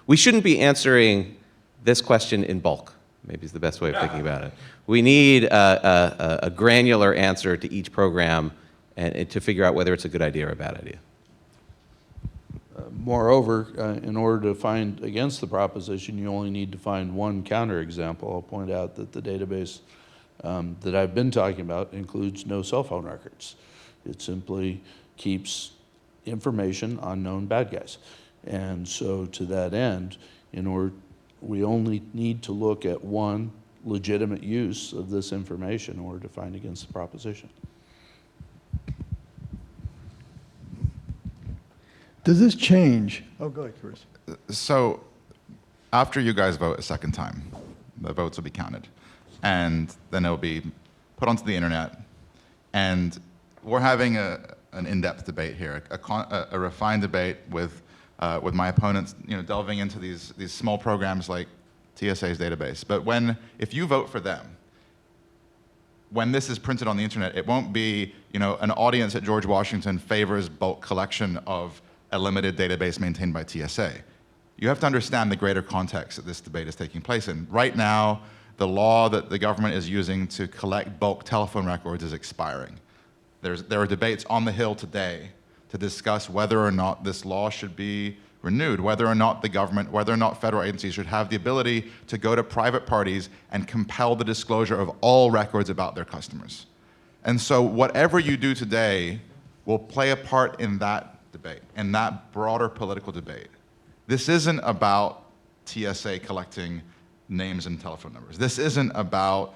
Speaker 3: We shouldn't be answering this question in bulk, maybe is the best way of thinking about it. We need a granular answer to each program and to figure out whether it's a good idea or a bad idea.
Speaker 5: Moreover, in order to find against the proposition, you only need to find one counterexample. I'll point out that the database that I've been talking about includes no cell phone records. It simply keeps information on known bad guys. And so to that end, we only need to look at one legitimate use of this information in order to find against the proposition.
Speaker 1: Does this change? Oh, go ahead, Chris.
Speaker 4: So after you guys vote a second time, the votes will be counted. And then it'll be put onto the internet. And we're having an in-depth debate here, a refined debate with my opponents, delving into these small programs like TSA's database. But if you vote for them, when this is printed on the internet, it won't be, an audience at George Washington favors bulk collection of a limited database maintained by TSA. You have to understand the greater context that this debate is taking place in. Right now, the law that the government is using to collect bulk telephone records is expiring. There are debates on the Hill today to discuss whether or not this law should be renewed, whether or not the government, whether or not federal agencies should have the ability to go to private parties and compel the disclosure of all records about their customers. And so whatever you do today will play a part in that debate, in that broader political debate. This isn't about TSA collecting names and telephone numbers. This isn't about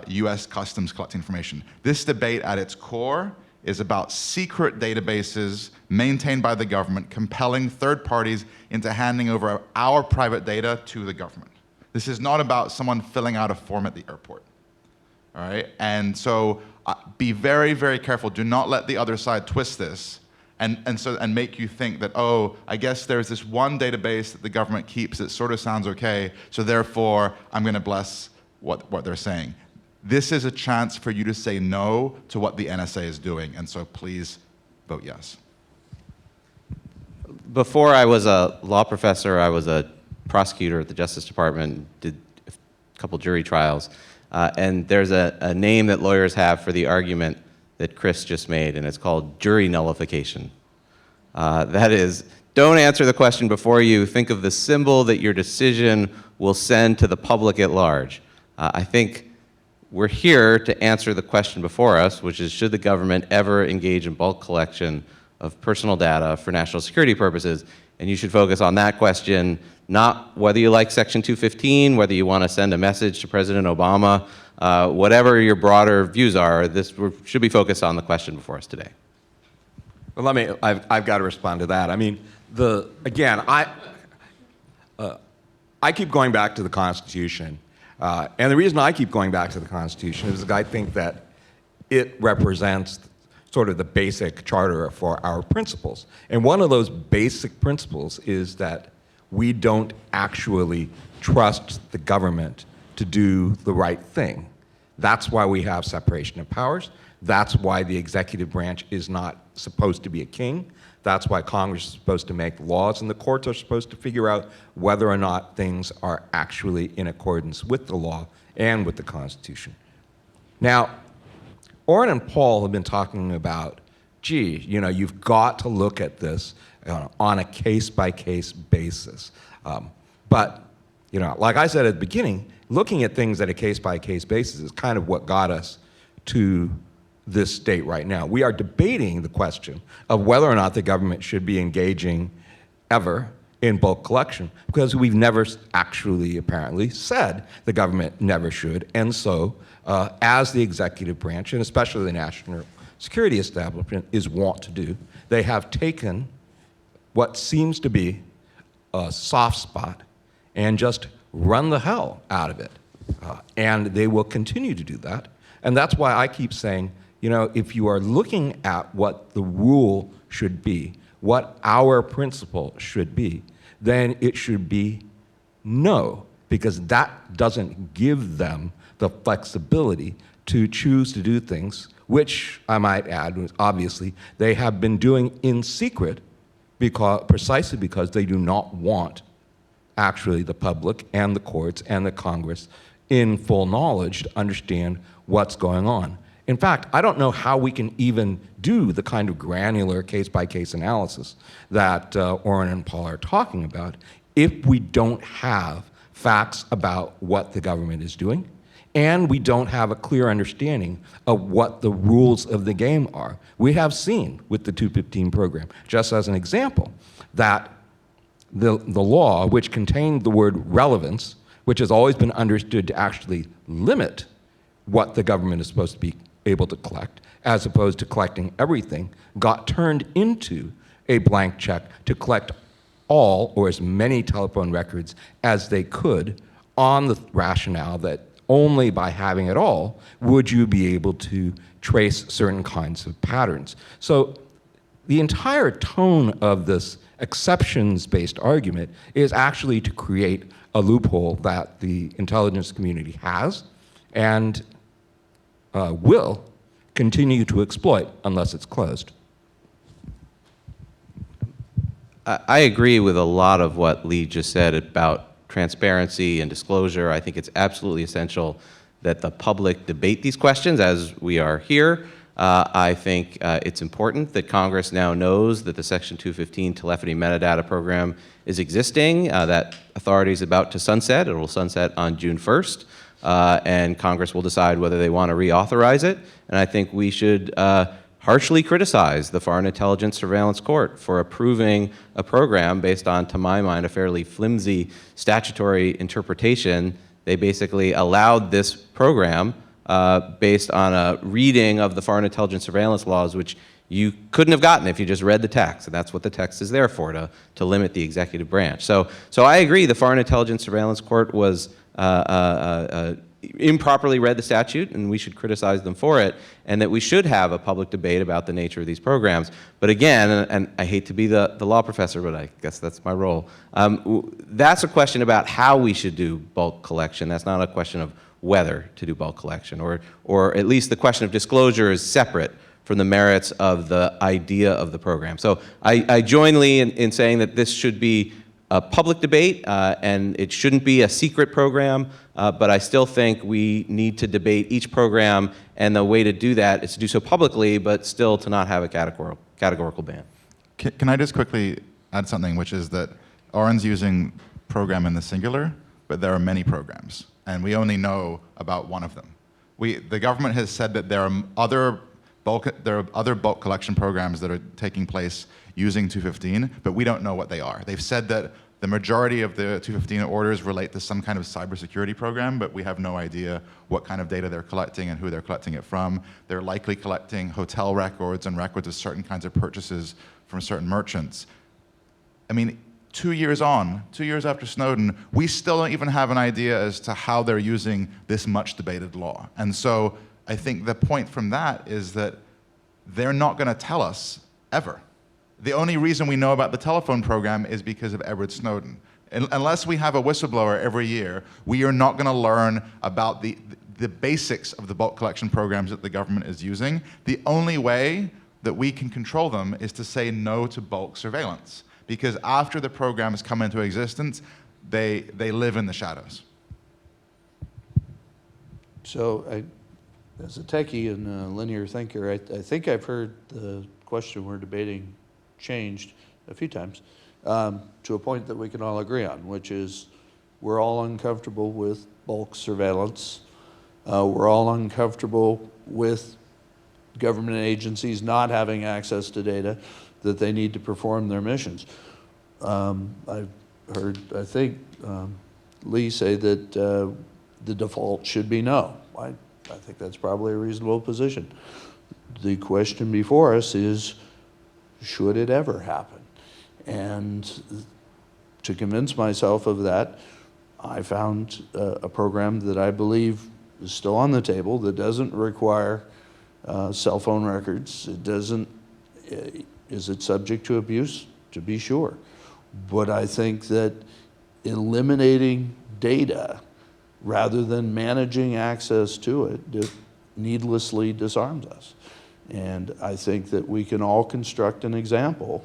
Speaker 4: US Customs collecting information. This debate at its core is about secret databases maintained by the government, compelling third parties into handing over our private data to the government. This is not about someone filling out a form at the airport. All right? And so be very, very careful. Do not let the other side twist this and make you think that, oh, I guess there's this one database that the government keeps that sort of sounds okay, so therefore I'm going to bless what they're saying. This is a chance for you to say no to what the NSA is doing, and so please vote yes.
Speaker 3: Before I was a law professor, I was a prosecutor at the Justice Department, did a couple jury trials, and there's a name that lawyers have for the argument that Chris just made, and it's called jury nullification. That is, don't answer the question before you think of the symbol that your decision will send to the public at large. I think we're here to answer the question before us, which is, should the government ever engage in bulk collection of personal data for national security purposes? And you should focus on that question, not whether you like Section 215, whether you want to send a message to President Obama, whatever your broader views are, this should be focused on the question before us today.
Speaker 2: Well, I've got to respond to that. I mean, again, I keep going back to the Constitution. And the reason I keep going back to the Constitution is that I think that it represents sort of the basic charter for our principles. And one of those basic principles is that we don't actually trust the government to do the right thing. That's why we have separation of powers. That's why the executive branch is not supposed to be a king. That's why Congress is supposed to make laws, and the courts are supposed to figure out whether or not things are actually in accordance with the law and with the Constitution. Now, Orin and Paul have been talking about, gee, you've got to look at this on a case-by-case basis. But, like I said at the beginning, looking at things at a case-by-case basis is kind of what got us to this state right now. We are debating the question of whether or not the government should be engaging ever in bulk collection, because we've never actually apparently said the government never should. And so, as the executive branch, and especially the national security establishment, is wont to do, they have taken what seems to be a soft spot and just run the hell out of it. And they will continue to do that. And that's why I keep saying, if you are looking at what the rule should be, what our principle should be, then it should be no, because that doesn't give them the flexibility to choose to do things, which I might add, obviously, they have been doing in secret precisely because they do not want actually the public and the courts and the Congress in full knowledge to understand what's going on. In fact, I don't know how we can even do the kind of granular case-by-case analysis that Orin and Paul are talking about if we don't have facts about what the government is doing, and we don't have a clear understanding of what the rules of the game are. We have seen with the 215 program, just as an example, that the law, which contained the word relevance, which has always been understood to actually limit what the government is supposed to be able to collect, as opposed to collecting everything, got turned into a blank check to collect all or as many telephone records as they could on the rationale that only by having it all would you be able to trace certain kinds of patterns. So the entire tone of this exceptions-based argument is actually to create a loophole that the intelligence community has and will continue to exploit unless it's closed.
Speaker 3: I agree with a lot of what Lee just said about transparency and disclosure. I think it's absolutely essential that the public debate these questions as we are here. I think it's important that Congress now knows that the Section 215 telephony metadata program is existing. That authority is about to sunset. It will sunset on June 1st. And Congress will decide whether they want to reauthorize it. And I think we should harshly criticize the Foreign Intelligence Surveillance Court for approving a program based on, to my mind, a fairly flimsy statutory interpretation. They basically allowed this program based on a reading of the Foreign Intelligence Surveillance laws, which you couldn't have gotten if you just read the text, and that's what the text is there for, to limit the executive branch. So I agree the Foreign Intelligence Surveillance Court was improperly read the statute, and we should criticize them for it, and that we should have a public debate about the nature of these programs. But again, and I hate to be the law professor, but I guess that's my role, that's a question about how we should do bulk collection. That's not a question of whether to do bulk collection, or at least the question of disclosure is separate from the merits of the idea of the program. So I join Lee in saying that this should be a public debate, and it shouldn't be a secret program, but I still think we need to debate each program, and the way to do that is to do so publicly, but still to not have a categorical ban.
Speaker 4: Can I just quickly add something, which is that Orin's using program in the singular, but there are many programs, and we only know about one of them. The government has said that there are other bulk collection programs that are taking place using 215, but we don't know what they are. They've said that The majority of the 215 orders relate to some kind of cybersecurity program, but we have no idea what kind of data they're collecting and who they're collecting it from. They're likely collecting hotel records and records of certain kinds of purchases from certain merchants. I mean, 2 years on, 2 years after Snowden, we still don't even have an idea as to how they're using this much debated law. And so I think the point from that is that they're not going to tell us ever. The only reason we know about the telephone program is because of Edward Snowden. Unless we have a whistleblower every year, we are not going to learn about the basics of the bulk collection programs that the government is using. The only way that we can control them is to say no to bulk surveillance. Because after the programs come into existence, they live in the shadows.
Speaker 5: So as a techie and a linear thinker, I think I've heard the question we're debating changed a few times to a point that we can all agree on, which is we're all uncomfortable with bulk surveillance. We're all uncomfortable with government agencies not having access to data that they need to perform their missions. I've heard, I think, Lee say that the default should be no. I think that's probably a reasonable position. The question before us is, should it ever happen? And to convince myself of that, I found a program that I believe is still on the table that doesn't require cell phone records. It doesn't, is it subject to abuse? To be sure. But I think that eliminating data rather than managing access to it needlessly disarms us. And I think that we can all construct an example,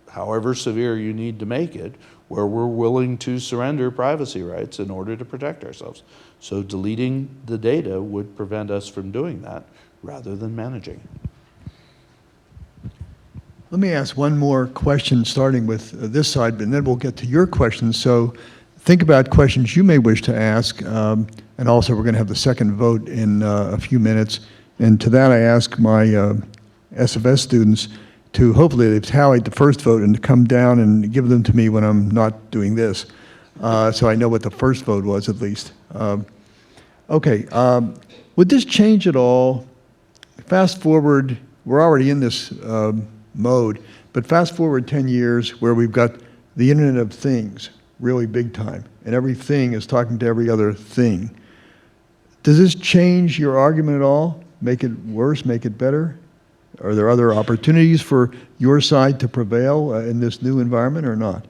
Speaker 5: however severe you need to make it, where we're willing to surrender privacy rights in order to protect ourselves. So deleting the data would prevent us from doing that rather than managing it.
Speaker 1: Let me ask one more question, starting with this side, and then we'll get to your questions. So think about questions you may wish to ask, and also we're going to have the second vote in a few minutes. And to that, I ask my SFS students to hopefully they've tallied the first vote and to come down and give them to me when I'm not doing this, so I know what the first vote was at least. Okay, would this change at all? Fast forward, we're already in this mode, but fast forward 10 years where we've got the Internet of Things really big time, and everything is talking to every other thing. Does this change your argument at all? Make it worse, make it better? Are there other opportunities for your side to prevail in this new environment or not?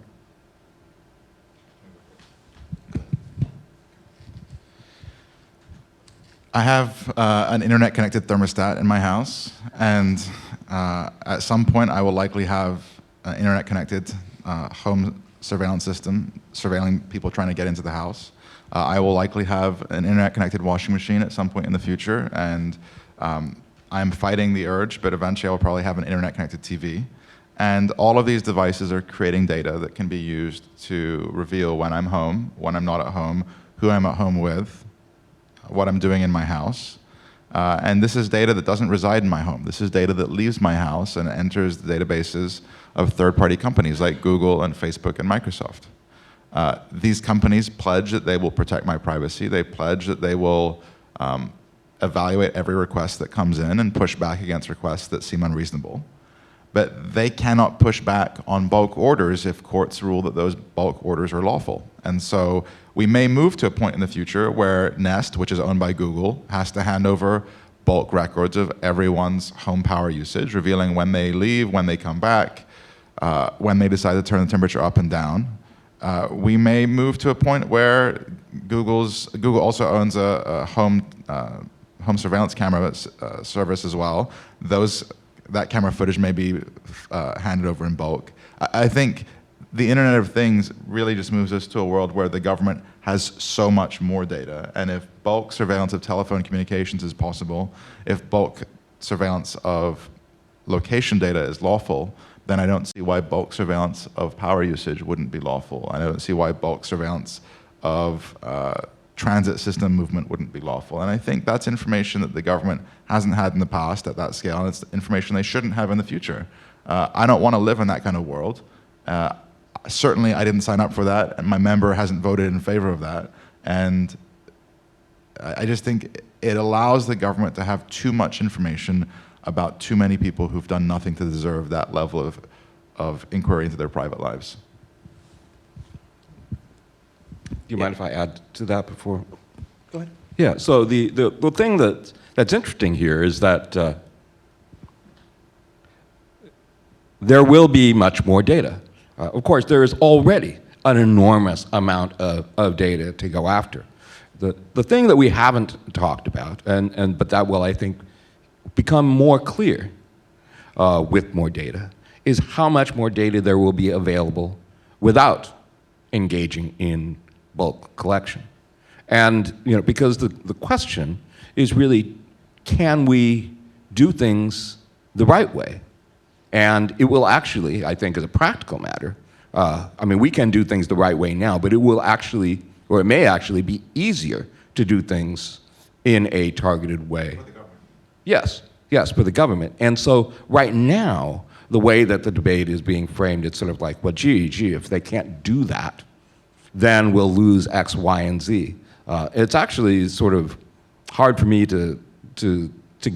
Speaker 4: I have an internet-connected thermostat in my house, and at some point I will likely have an internet-connected home surveillance system surveilling people trying to get into the house. I will likely have an internet-connected washing machine at some point in the future, and I'm fighting the urge, but eventually I will probably have an internet-connected TV. And all of these devices are creating data that can be used to reveal when I'm home, when I'm not at home, who I'm at home with, what I'm doing in my house. And this is data that doesn't reside in my home. This is data that leaves my house and enters the databases of third-party companies like Google and Facebook and Microsoft. These companies pledge that they will protect my privacy. They pledge that they will evaluate every request that comes in and push back against requests that seem unreasonable. But they cannot push back on bulk orders if courts rule that those bulk orders are lawful. And so we may move to a point in the future where Nest, which is owned by Google, has to hand over bulk records of everyone's home power usage, revealing when they leave, when they come back, when they decide to turn the temperature up and down. We may move to a point where Google also owns a home surveillance camera service as well. That camera footage may be handed over in bulk. I think the Internet of Things really just moves us to a world where the government has so much more data. And if bulk surveillance of telephone communications is possible, if bulk surveillance of location data is lawful, then I don't see why bulk surveillance of power usage wouldn't be lawful. I don't see why bulk surveillance of transit system movement wouldn't be lawful. And I think that's information that the government hasn't had in the past at that scale, and it's information they shouldn't have in the future. I don't want to live in that kind of world. Certainly, I didn't sign up for that, and my member hasn't voted in favor of that. And I just think it allows the government to have too much information about too many people who've done nothing to deserve that level of inquiry into their private lives.
Speaker 2: Do you mind if I add to that before?
Speaker 3: Go ahead.
Speaker 2: Yeah, so the thing that's interesting here is that there will be much more data. Of course, there is already an enormous amount of data to go after. The thing that we haven't talked about, but that will, I think, become more clear with more data, is how much more data there will be available without engaging in bulk collection. And because the question is really, can we do things the right way? And it will actually, I think, as a practical matter, we can do things the right way now, but it will actually, or it may actually be easier to do things in a targeted way. For the government. Yes, for the government. And so right now, the way that the debate is being framed, it's sort of like, well, gee, if they can't do that, then we'll lose X, Y, and Z. It's actually sort of hard for me to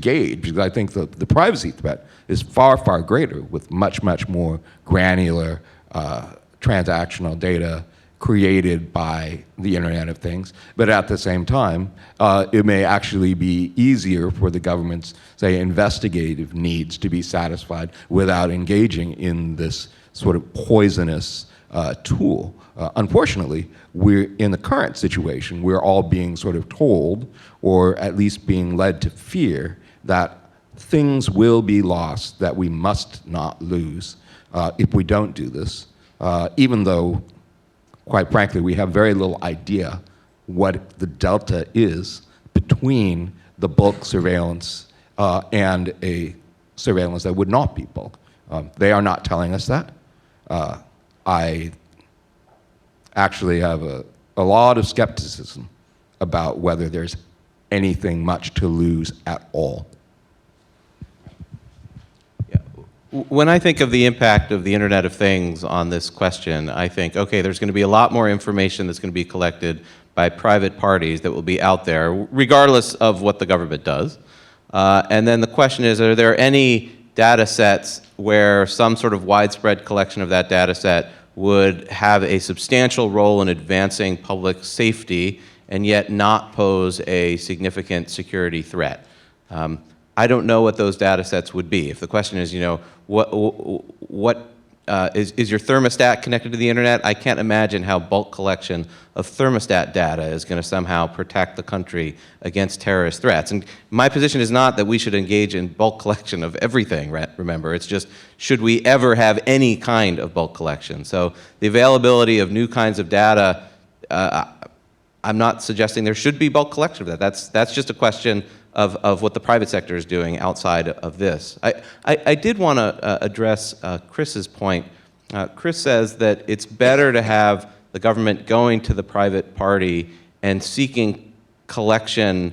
Speaker 2: gauge, because I think the privacy threat is far, far greater with much, much more granular transactional data created by the Internet of Things. But at the same time, it may actually be easier for the government's, say, investigative needs to be satisfied without engaging in this sort of poisonous tool. Unfortunately, we're in the current situation, we're all being sort of told, or at least being led to fear, that things will be lost that we must not lose if we don't do this, even though, quite frankly, we have very little idea what the delta is between the bulk surveillance and a surveillance that would not be bulk. They are not telling us that. I actually have a lot of skepticism about whether there's anything much to lose at all.
Speaker 3: When I think of the impact of the Internet of Things on this question, I think, okay, there's going to be a lot more information that's going to be collected by private parties that will be out there, regardless of what the government does. And then the question is, are there any data sets where some sort of widespread collection of that data set would have a substantial role in advancing public safety and yet not pose a significant security threat? I don't know what those data sets would be. If the question is, is your thermostat connected to the internet? I can't imagine how bulk collection of thermostat data is going to somehow protect the country against terrorist threats. And my position is not that we should engage in bulk collection of everything, remember. It's just, should we ever have any kind of bulk collection? So the availability of new kinds of data, I'm not suggesting there should be bulk collection of that. That's just a question of what the private sector is doing outside of this. I did want to address Chris's point. Chris says that it's better to have the government going to the private party and seeking collection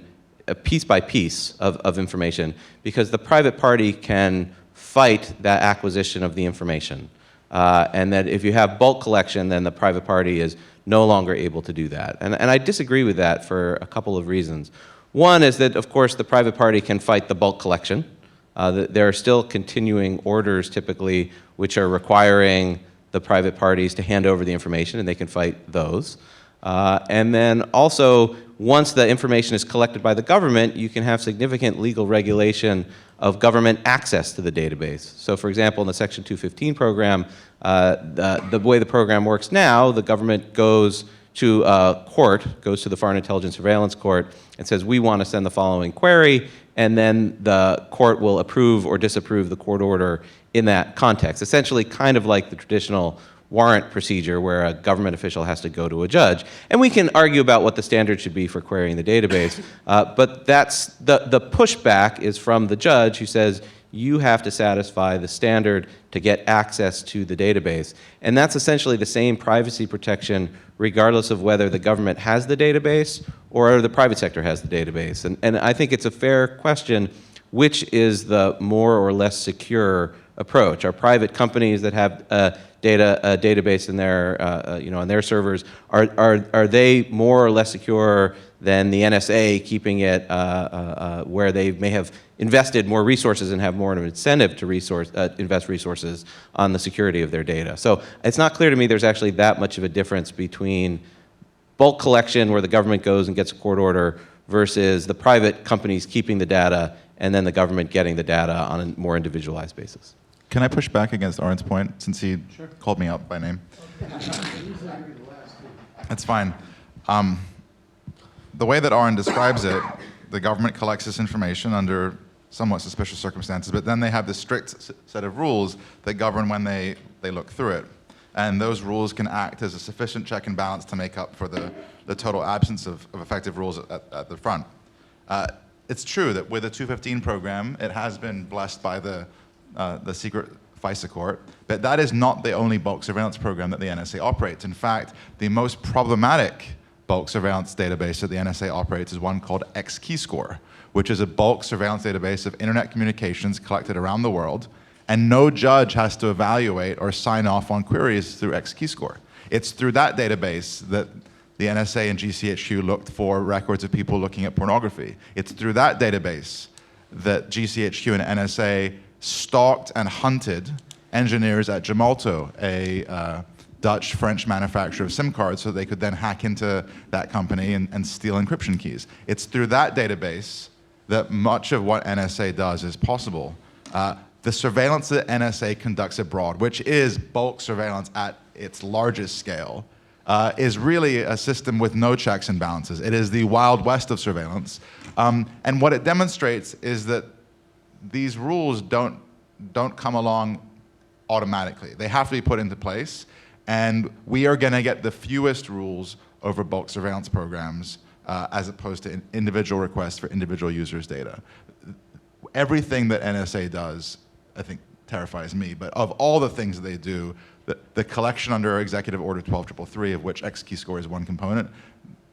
Speaker 3: piece by piece of information, because the private party can fight that acquisition of the information. And that if you have bulk collection, then the private party is no longer able to do that. And I disagree with that for a couple of reasons. One is that, of course, the private party can fight the bulk collection. There are still continuing orders, typically, which are requiring the private parties to hand over the information, and they can fight those. And then also, once the information is collected by the government, you can have significant legal regulation of government access to the database. So, for example, in the Section 215 program, the way the program works now, the government goes to a court, goes to the Foreign Intelligence Surveillance Court, and says, we want to send the following query, and then the court will approve or disapprove the court order in that context. Essentially kind of like the traditional warrant procedure where a government official has to go to a judge. And we can argue about what the standard should be for querying the database, but that's the pushback is from the judge who says, you have to satisfy the standard to get access to the database. And that's essentially the same privacy protection regardless of whether the government has the database or the private sector has the database. And I think it's a fair question, which is the more or less secure approach? Are private companies that have a database in their, on their servers, are they more or less secure than the NSA keeping it where they may have invested more resources and have more of an incentive to invest resources on the security of their data? So it's not clear to me there's actually that much of a difference between bulk collection, where the government goes and gets a court order, versus the private companies keeping the data and then the government getting the data on a more individualized basis.
Speaker 4: Can I push back against Orin's point, since he called me out by name? That's fine. The way that Orin describes it, the government collects this information under somewhat suspicious circumstances, but then they have this strict set of rules that govern when they look through it. And those rules can act as a sufficient check and balance to make up for the total absence of effective rules at the front. It's true that with the 215 program, it has been blessed by the secret FISA court, but that is not the only bulk surveillance program that the NSA operates. In fact, the most problematic bulk surveillance database that the NSA operates is one called XKeyscore, which is a bulk surveillance database of internet communications collected around the world, and no judge has to evaluate or sign off on queries through XKeyscore. It's through that database that the NSA and GCHQ looked for records of people looking at pornography. It's through that database that GCHQ and NSA stalked and hunted engineers at Gemalto, a Dutch-French manufacturer of SIM cards, so they could then hack into that company and steal encryption keys. It's through that database that much of what NSA does is possible. The surveillance that NSA conducts abroad, which is bulk surveillance at its largest scale, is really a system with no checks and balances. It is the Wild West of surveillance. And what it demonstrates is that these rules don't come along automatically. They have to be put into place. And we are going to get the fewest rules over bulk surveillance programs as opposed to individual requests for individual users' data. Everything that NSA does, I think, terrifies me. But of all the things that they do, the collection under Executive Order 12333, of which XKeyscore is one component,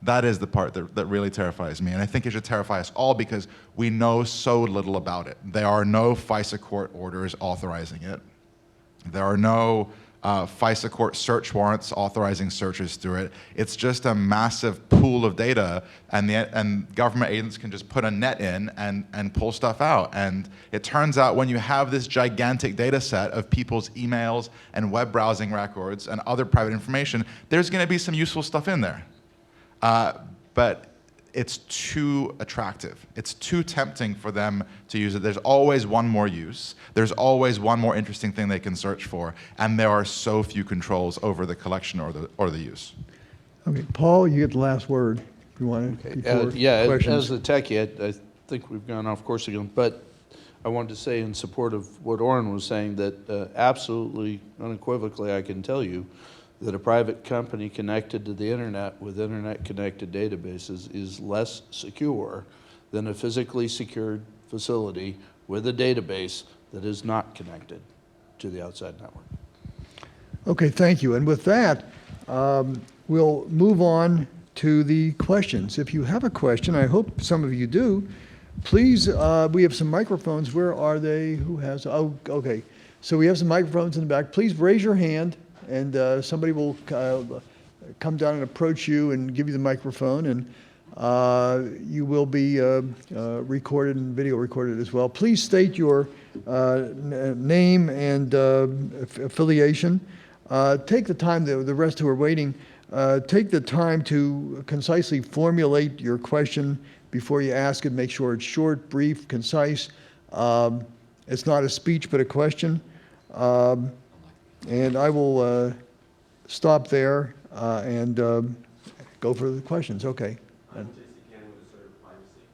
Speaker 4: that is the part that really terrifies me. And I think it should terrify us all because we know so little about it. There are no FISA court orders authorizing it. There are no FISA court search warrants authorizing searches through it. It's just a massive pool of data, and government agents can just put a net in and pull stuff out. And it turns out when you have this gigantic data set of people's emails and web browsing records and other private information, there's going to be some useful stuff in there. But it's too attractive. It's too tempting for them to use it. There's always one more use. There's always one more interesting thing they can search for, and there are so few controls over the collection or the use.
Speaker 1: Okay, Paul, you get the last word if you want to.
Speaker 5: As a techie, I think we've gone off course again, but I wanted to say in support of what Orin was saying that absolutely, unequivocally, I can tell you that a private company connected to the internet with internet-connected databases is less secure than a physically secured facility with a database that is not connected to the outside network.
Speaker 1: Okay, thank you. And with that, we'll move on to the questions. If you have a question, I hope some of you do, please, we have some microphones. Where are they? Who has? Oh, okay. So we have some microphones in the back. Please raise your hand, and somebody will come down and approach you and give you the microphone, and you will be recorded and video recorded as well. Please state your name and affiliation. Take the time, the rest who are waiting, take the time to concisely formulate your question before you ask it. Make sure it's short, brief, concise. It's not a speech, but a question. And I will stop there and go for the questions. Okay.
Speaker 6: I'm J.C. Cannon with the Center for Privacy.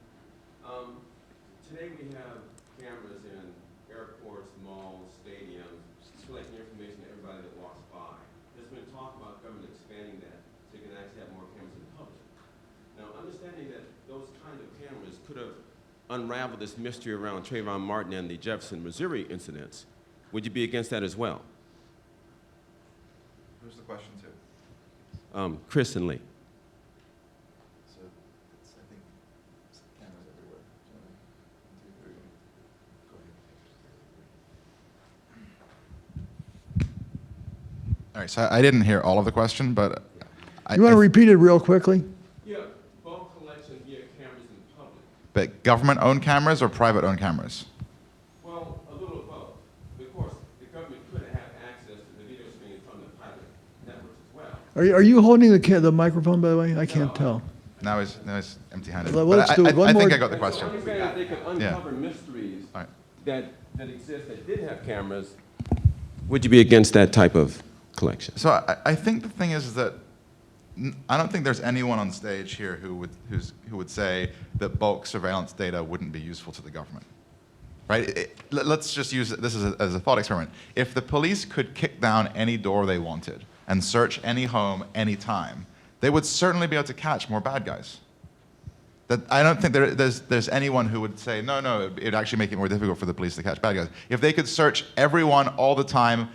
Speaker 6: Today we have cameras in airports, malls, stadiums, just collecting information of everybody that walks by. There's been talk about government expanding that so you can actually have more cameras in public. Now, understanding that those kind of cameras could have unraveled this mystery around Trayvon Martin and the Jefferson, Missouri incidents, would you be against that as well?
Speaker 4: Who's the question to?
Speaker 6: Chris and Lee.
Speaker 4: So it's, I think, cameras everywhere. So, 1, 2, 3. Go All right, so I didn't hear all of the question, but
Speaker 1: You want to repeat it real quickly?
Speaker 6: Yeah, bulk collection via cameras in public.
Speaker 4: But government-owned cameras or private-owned cameras?
Speaker 6: Well, a little of both. Of course, the government could have access to the video streaming from the private networks as well.
Speaker 1: Are you holding the microphone, by the way? I can't tell.
Speaker 4: Now he's empty-handed.
Speaker 1: Well,
Speaker 4: But
Speaker 1: let's do it. One
Speaker 4: I think
Speaker 1: more-
Speaker 4: I got the question.
Speaker 6: I'm saying that they could uncover mysteries
Speaker 4: All right.
Speaker 6: that exist that did have cameras. Would you be against that type of collection?
Speaker 4: So I think the thing is that I don't think there's anyone on stage here who would say that bulk surveillance data wouldn't be useful to the government, right? Let's just use this as a thought experiment. If the police could kick down any door they wanted and search any home anytime, they would certainly be able to catch more bad guys. That I don't think there's anyone who would say, no, it'd actually make it more difficult for the police to catch bad guys. If they could search everyone all the time,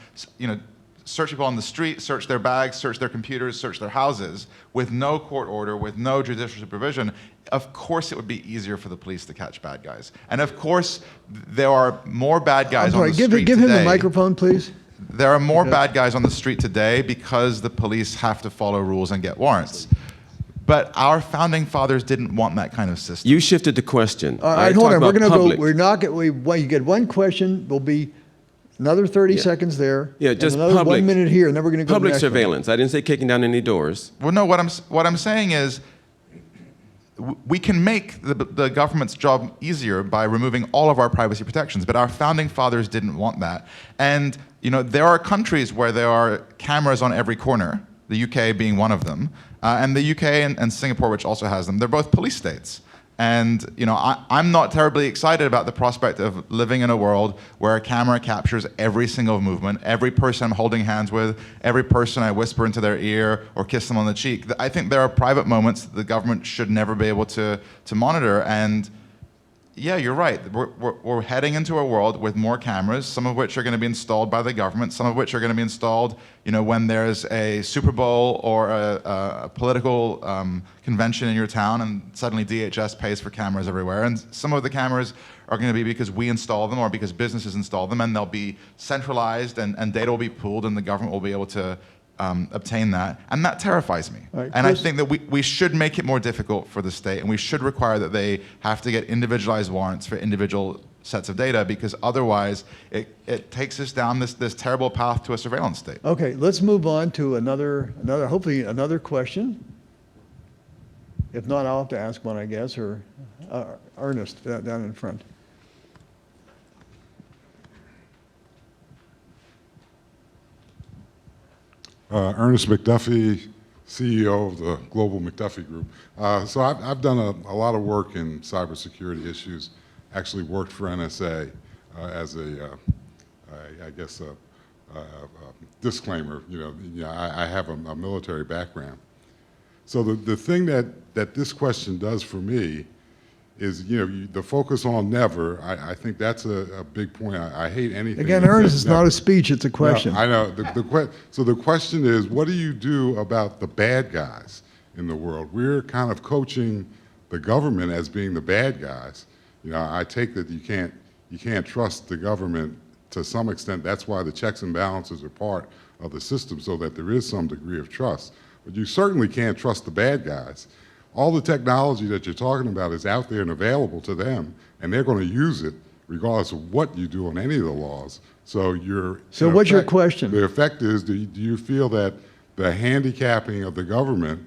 Speaker 4: search people on the street, search their bags, search their computers, search their houses, with no court order, with no judicial supervision, of course it would be easier for the police to catch bad guys. And of course, there are more bad guys on the street
Speaker 1: give him the
Speaker 4: today.
Speaker 1: microphone, please.
Speaker 4: There are more bad guys on the street today because the police have to follow rules and get warrants. But our founding fathers didn't want that kind of system.
Speaker 6: You shifted the question.
Speaker 1: All right, hold on. We're going to go. We're not. You get one question. Will be another 30 seconds there.
Speaker 6: Yeah,
Speaker 1: and
Speaker 6: just
Speaker 1: another
Speaker 6: public.
Speaker 1: 1 minute here, and then we're going to go to the
Speaker 6: Public
Speaker 1: next one.
Speaker 6: surveillance. I didn't say kicking down any doors.
Speaker 4: Well, no, what I'm saying is we can make the government's job easier by removing all of our privacy protections, but our founding fathers didn't want that. And there are countries where there are cameras on every corner, the UK being one of them, and the UK and Singapore, which also has them. They're both police states. And I'm not terribly excited about the prospect of living in a world where a camera captures every single movement, every person I'm holding hands with, every person I whisper into their ear or kiss them on the cheek. I think there are private moments that the government should never be able to monitor. And yeah, you're right. We're heading into a world with more cameras, some of which are going to be installed by the government, some of which are going to be installed, when there's a Super Bowl or a political convention in your town, and suddenly DHS pays for cameras everywhere. And some of the cameras are going to be because we install them or because businesses install them, and they'll be centralized, and data will be pooled, and the government will be able to obtain that, and that terrifies me.
Speaker 1: Right,
Speaker 4: and
Speaker 1: Chris?
Speaker 4: I think that we should make it more difficult for the state, and we should require that they have to get individualized warrants for individual sets of data, because otherwise it takes us down this terrible path to a surveillance state.
Speaker 1: Okay, let's move on to hopefully another question. If not, I'll have to ask one, I guess, or Ernest down in front.
Speaker 7: Ernest McDuffie, CEO of the Global McDuffie Group. So I've done a lot of work in cybersecurity issues. Actually worked for NSA as a disclaimer. I have a military background. So the thing that this question does for me is, the focus on never. I think that's a big point. I hate anything.
Speaker 1: Again,
Speaker 7: that
Speaker 1: Ernest,
Speaker 7: says
Speaker 1: it's not
Speaker 7: never.
Speaker 1: a speech, it's a question.
Speaker 7: No, I know. So the question is, what do you do about the bad guys in the world? We're kind of coaching the government as being the bad guys. I take that you can't trust the government to some extent. That's why the checks and balances are part of the system, so that there is some degree of trust. But you certainly can't trust the bad guys. All the technology that you're talking about is out there and available to them, and they're going to use it regardless of what you do on any of the laws. So
Speaker 1: what's your question?
Speaker 7: The effect is, do you feel that the handicapping of the government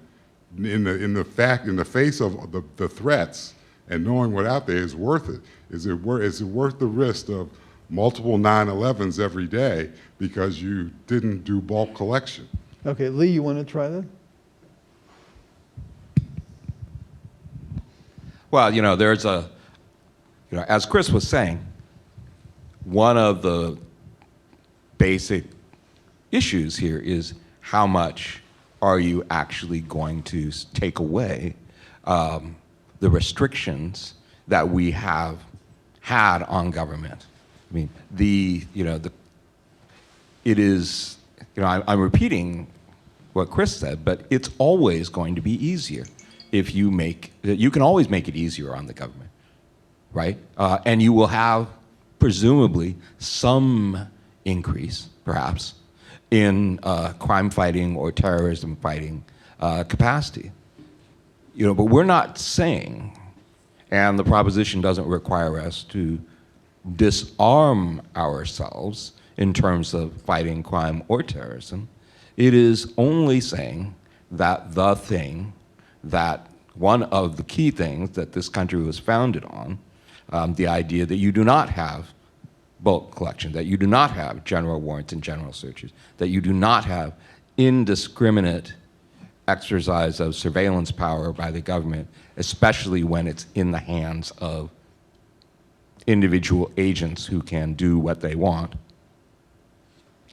Speaker 7: in the face of the threats and knowing what out there is worth it? Is it worth the risk of multiple 9/11s every day because you didn't do bulk collection?
Speaker 1: Okay, Lee, you want to try that?
Speaker 2: Well, there's as Chris was saying, one of the basic issues here is how much are you actually going to take away the restrictions that we have had on government. I mean, it is, I'm repeating what Chris said, but it's always going to be easier if you can always make it easier on the government, right? And you will have presumably some increase, perhaps, in crime fighting or terrorism fighting capacity. But we're not saying, and the proposition doesn't require us to disarm ourselves in terms of fighting crime or terrorism. It is only saying that one of the key things that this country was founded on, the idea that you do not have bulk collection, that you do not have general warrants and general searches, that you do not have indiscriminate exercise of surveillance power by the government, especially when it's in the hands of individual agents who can do what they want.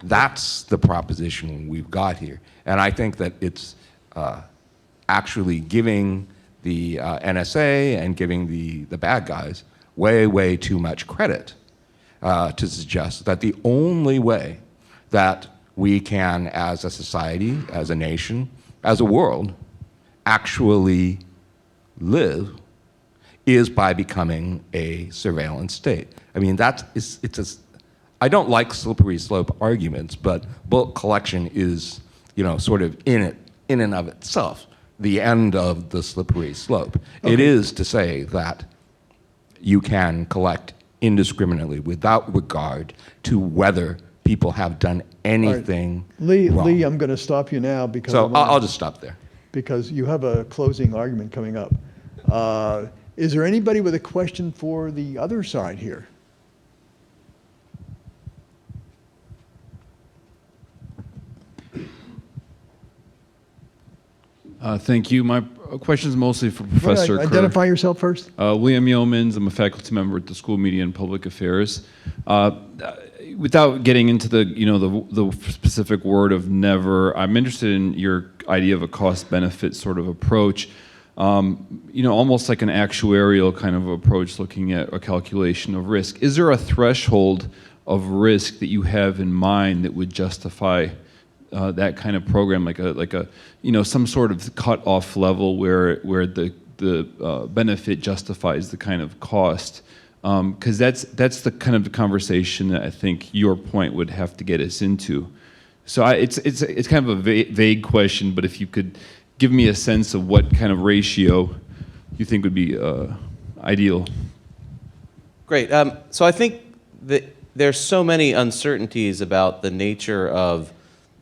Speaker 2: That's the proposition we've got here. And I think that it's actually giving the NSA and giving the bad guys way, way too much credit to suggest that the only way that we can, as a society, as a nation, as a world, actually live is by becoming a surveillance state. I mean, I don't like slippery slope arguments, but bulk collection is, sort of in and of itself, the end of the slippery slope. Okay. It is to say that you can collect indiscriminately without regard to whether people have done anything wrong.
Speaker 1: Lee, I'm going to stop you now because
Speaker 2: So I'll just stop there.
Speaker 1: Because you have a closing argument coming up. Is there anybody with a question for the other side here?
Speaker 8: Thank you. My question is mostly for Professor Kerr.
Speaker 1: Identify yourself first.
Speaker 8: William Yeomans. I'm a faculty member at the School of Media and Public Affairs. Without getting into the specific word of never, I'm interested in your idea of a cost-benefit sort of approach. Almost like an actuarial kind of approach, looking at a calculation of risk. Is there a threshold of risk that you have in mind that would justify that kind of program, like a some sort of cut-off level where the benefit justifies the kind of cost? Because that's the kind of the conversation that I think your point would have to get us into. So it's kind of a vague question, but if you could give me a sense of what kind of ratio you think would be ideal.
Speaker 3: Great. So I think that there's so many uncertainties about the nature of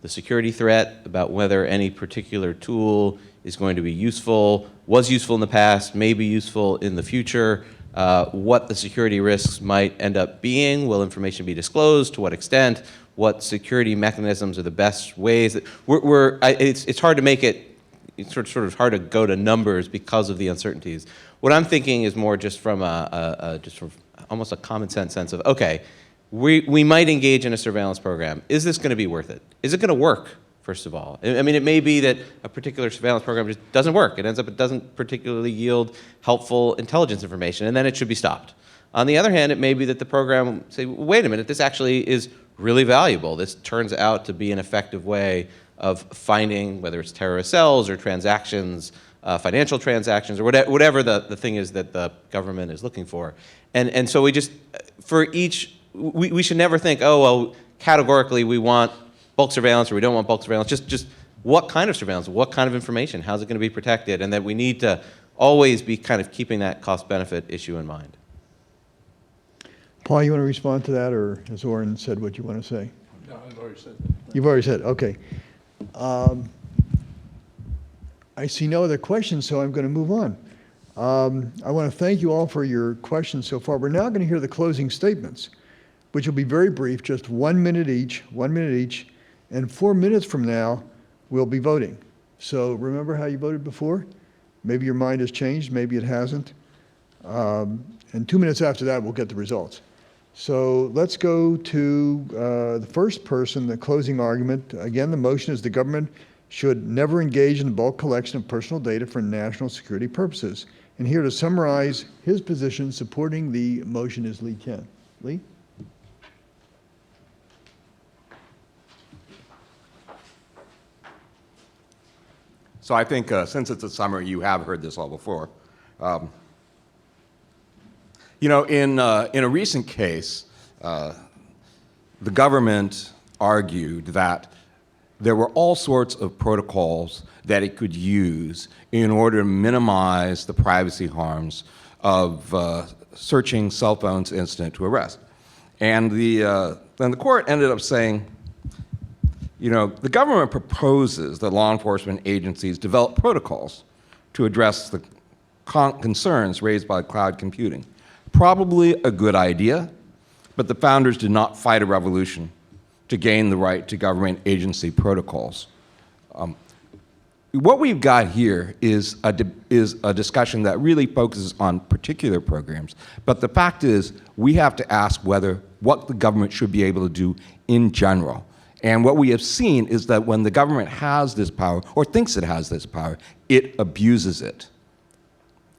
Speaker 3: the security threat, about whether any particular tool is going to be useful, was useful in the past, may be useful in the future, what the security risks might end up being, will information be disclosed, to what extent, what security mechanisms are the best ways. It's hard to make it, it's sort of hard to go to numbers because of the uncertainties. What I'm thinking is more just from almost a common sense of, okay, we might engage in a surveillance program. Is this going to be worth it? Is it going to work, first of all? I mean, it may be that a particular surveillance program just doesn't work. It doesn't particularly yield helpful intelligence information, and then it should be stopped. On the other hand, it may be that the program say, wait a minute, this actually is really valuable. This turns out to be an effective way of finding, whether it's terrorist cells or transactions, financial transactions, or whatever the thing is that the government is looking for. And so we just, for each, we should never think, oh, well, categorically we want bulk surveillance or we don't want bulk surveillance. Just what kind of surveillance, what kind of information, how's it going to be protected, and that we need to always be kind of keeping that cost-benefit issue in mind.
Speaker 1: Paul, you want to respond to that, or has Orin said what you want to say?
Speaker 5: No, I've already said that.
Speaker 1: You've already said, okay. I see no other questions, so I'm going to move on. I want to thank you all for your questions so far. We're now going to hear the closing statements, which will be very brief, just 1 minute each, and 4 minutes from now, we'll be voting. So remember how you voted before? Maybe your mind has changed, maybe it hasn't. And 2 minutes after that, we'll get the results. So let's go to the first person, the closing argument. Again, the motion is the government should never engage in the bulk collection of personal data for national security purposes. And here to summarize his position supporting the motion is Lee Tien. Lee?
Speaker 2: So I think since it's a summary, you have heard this all before. In a recent case, the government argued that there were all sorts of protocols that it could use in order to minimize the privacy harms of searching cell phones incident to arrest. And then the court ended up saying, you know, the government proposes that law enforcement agencies develop protocols to address the concerns raised by cloud computing. Probably a good idea, but the founders did not fight a revolution to gain the right to government agency protocols. What we've got here is a discussion that really focuses on particular programs, but the fact is we have to ask what the government should be able to do in general. And what we have seen is that when the government has this power, or thinks it has this power, it abuses it.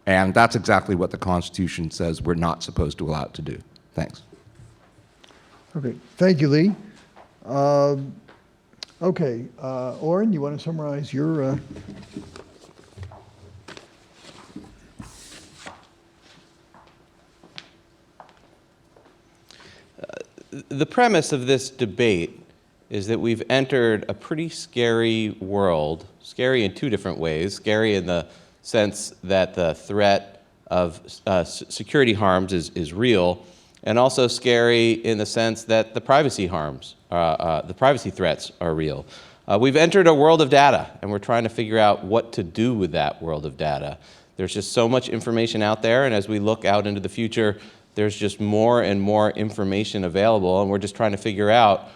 Speaker 2: And that's exactly what the Constitution says we're not supposed to allow it to do. Thanks.
Speaker 1: Okay, thank you, Lee. Okay, Orin, you want to summarize your?
Speaker 3: The premise of this debate is that we've entered a pretty scary world, scary in two different ways. Scary in the sense that the threat of security harms is real, and also scary in the sense that the privacy harms, the privacy threats are real. We've entered a world of data, and we're trying to figure out what to do with that world of data. There's just so much information out there, and as we look out into the future, there's just more and more information available, and we're just trying to figure out,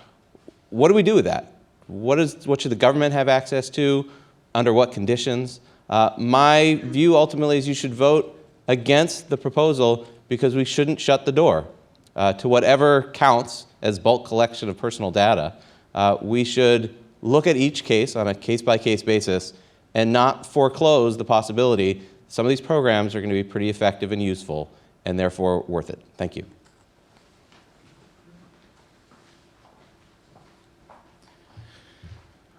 Speaker 3: what do we do with that? What should the government have access to? Under what conditions? My view ultimately is you should vote against the proposal because we shouldn't shut the door to whatever counts as bulk collection of personal data. We should look at each case on a case-by-case basis and not foreclose the possibility some of these programs are going to be pretty effective and useful and therefore worth it. Thank you.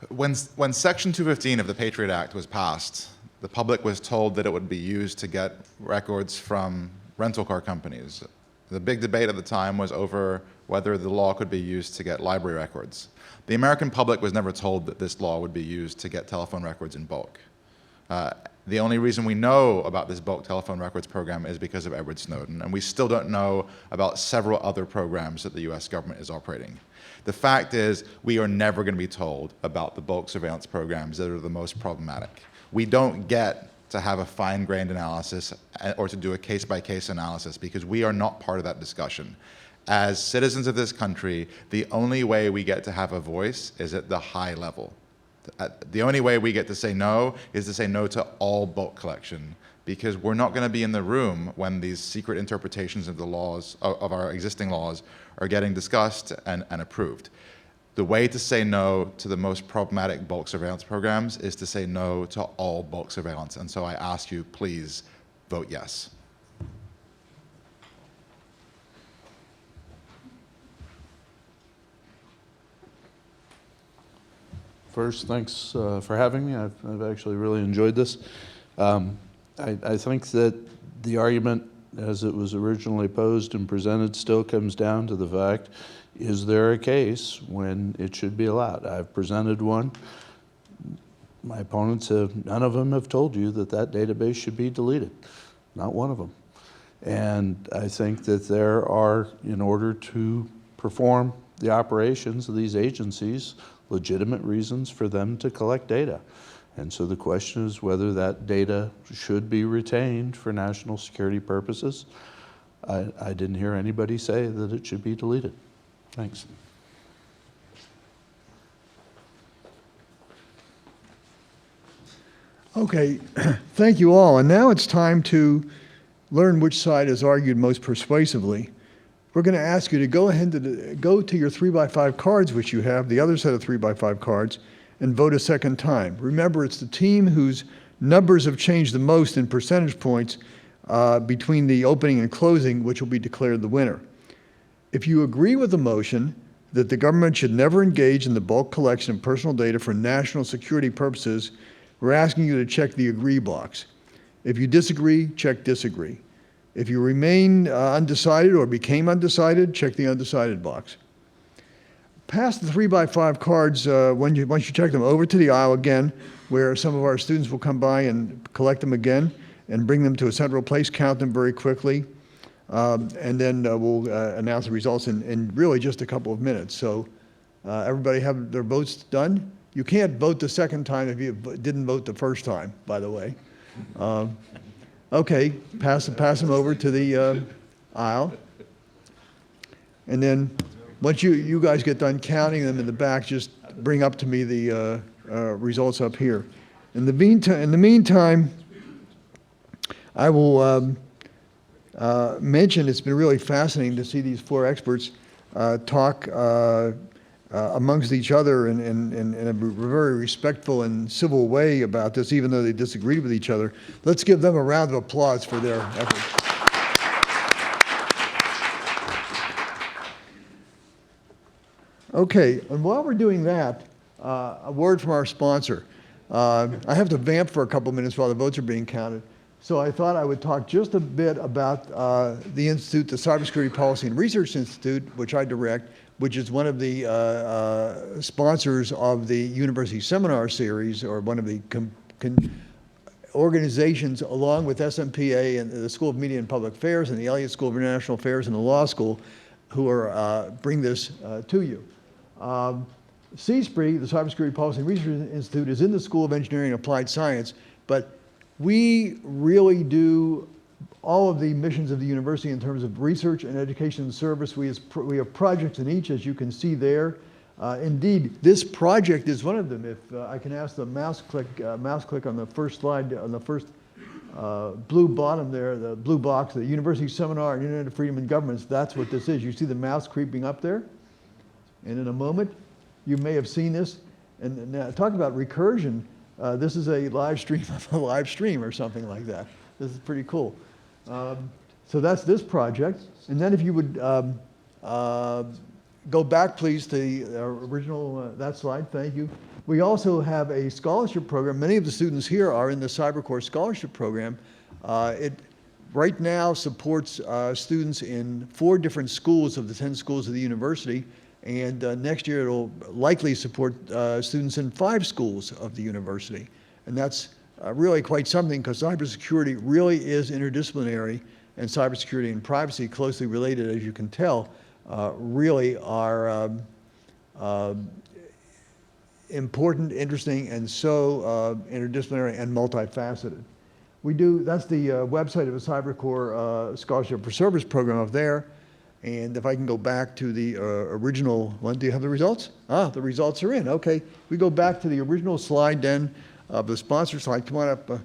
Speaker 4: When Section 215 of the Patriot Act was passed, the public was told that it would be used to get records from rental car companies. The big debate at the time was over whether the law could be used to get library records. The American public was never told that this law would be used to get telephone records in bulk. The only reason we know about this bulk telephone records program is because of Edward Snowden, and we still don't know about several other programs that the US government is operating. The fact is, we are never going to be told about the bulk surveillance programs that are the most problematic. We don't get to have a fine-grained analysis or to do a case-by-case analysis because we are not part of that discussion. As citizens of this country, the only way we get to have a voice is at the high level. The only way we get to say no is to say no to all bulk collection, because we're not going to be in the room when these secret interpretations of the laws, of our existing laws, are getting discussed and approved. The way to say no to the most problematic bulk surveillance programs is to say no to all bulk surveillance. And so I ask you, please vote yes.
Speaker 5: First, thanks for having me. I've actually really enjoyed this. I think that the argument as it was originally posed and presented still comes down to the fact, is there a case when it should be allowed? I've presented one. My opponents none of them have told you that that database should be deleted. Not one of them. And I think that there are, in order to perform the operations of these agencies, legitimate reasons for them to collect data. And so the question is whether that data should be retained for national security purposes. I didn't hear anybody say that it should be deleted. Thanks.
Speaker 1: Okay, thank you all. And now it's time to learn which side has argued most persuasively. We're going to ask you to go ahead and go to your 3x5 cards, which you have, the other set of 3x5 cards, and vote a second time. Remember, it's the team whose numbers have changed the most in percentage points between the opening and closing, which will be declared the winner. If you agree with the motion that the government should never engage in the bulk collection of personal data for national security purposes, we're asking you to check the agree box. If you disagree, check disagree. If you remain undecided or became undecided, check the undecided box. pass the 3x5 cards once you check them over to the aisle again, where some of our students will come by and collect them again and bring them to a central place, count them very quickly, and then we'll announce the results in really just a couple of minutes. So everybody have their votes done? You can't vote the second time if you didn't vote the first time, by the way. Okay, pass them over to the aisle. And then once you guys get done counting them in the back, just bring up to me the results up here. In the meantime, I will mention it's been really fascinating to see these four experts talk amongst each other in a very respectful and civil way about this, even though they disagreed with each other. Let's give them a round of applause for their efforts. Okay, and while we're doing that, a word from our sponsor. I have to vamp for a couple minutes while the votes are being counted. So I thought I would talk just a bit about the institute, the Cybersecurity Policy and Research Institute, which I direct, which is one of the sponsors of the University Seminar Series, or one of the organizations along with SMPA and the School of Media and Public Affairs and the Elliott School of International Affairs and the Law School, who are bring this to you. CSPRI, the Cybersecurity Policy and Research Institute, is in the School of Engineering and Applied Science, but we really do all of the missions of the university in terms of research and education and service. We have projects in each, as you can see there. Indeed, this project is one of them. If I can ask the mouse click on the first slide, on the first blue bottom there, the blue box, the University Seminar on Internet of Freedom and Governments, that's what this is. You see the mouse creeping up there? And in a moment, you may have seen this. And now, talk about recursion. This is a live stream of a live stream or something like that. This is pretty cool. So that's this project. And then if you would go back, please, to the original, that slide. Thank you. We also have a scholarship program. Many of the students here are in the CyberCore Scholarship Program. It right now supports students in 4 different schools of the 10 schools of the university. And next year it'll likely support students in 5 schools of the university. And that's really quite something, because cybersecurity really is interdisciplinary, and cybersecurity and privacy, closely related as you can tell, really are important, interesting, and so interdisciplinary and multifaceted. That's the website of the CyberCore Scholarship for Service program up there. And if I can go back to the original one, do you have the results? Ah, the results are in, okay. We go back to the original slide then, of the sponsor slide. Come on up and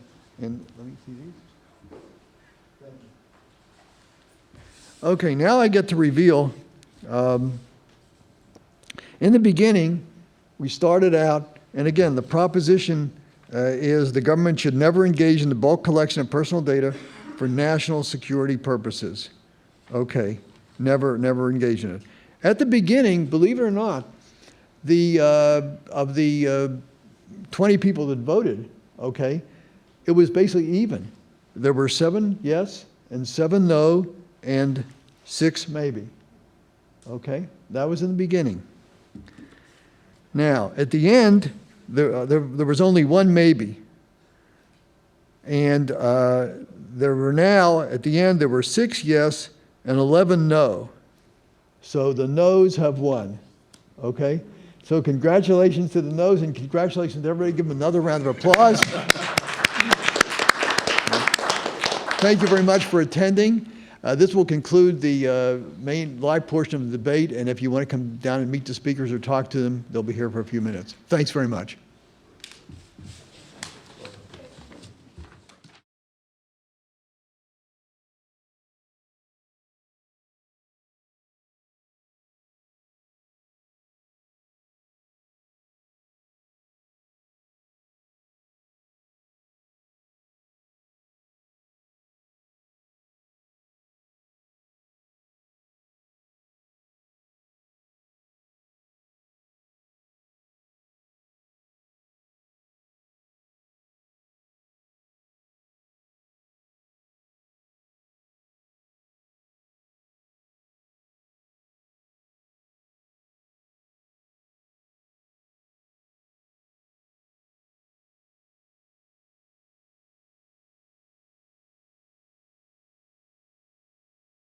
Speaker 1: let me see these. Thank you. Okay, now I get to reveal, in the beginning, we started out, and again, the proposition is the government should never engage in the bulk collection of personal data for national security purposes. Okay. Never engage in it. At the beginning, believe it or not, of the 20 people that voted, okay, it was basically even. There were 7 yes and 7 no and 6 maybe. Okay, that was in the beginning. Now, at the end, there was only 1 maybe. And there were now, at the end, there were 6 yes and 11 no. So the no's have won, okay? So congratulations to the no's, and congratulations to everybody. Give them another round of applause. Thank you very much for attending. This will conclude the main live portion of the debate, and if you want to come down and meet the speakers or talk to them, they'll be here for a few minutes. Thanks very much.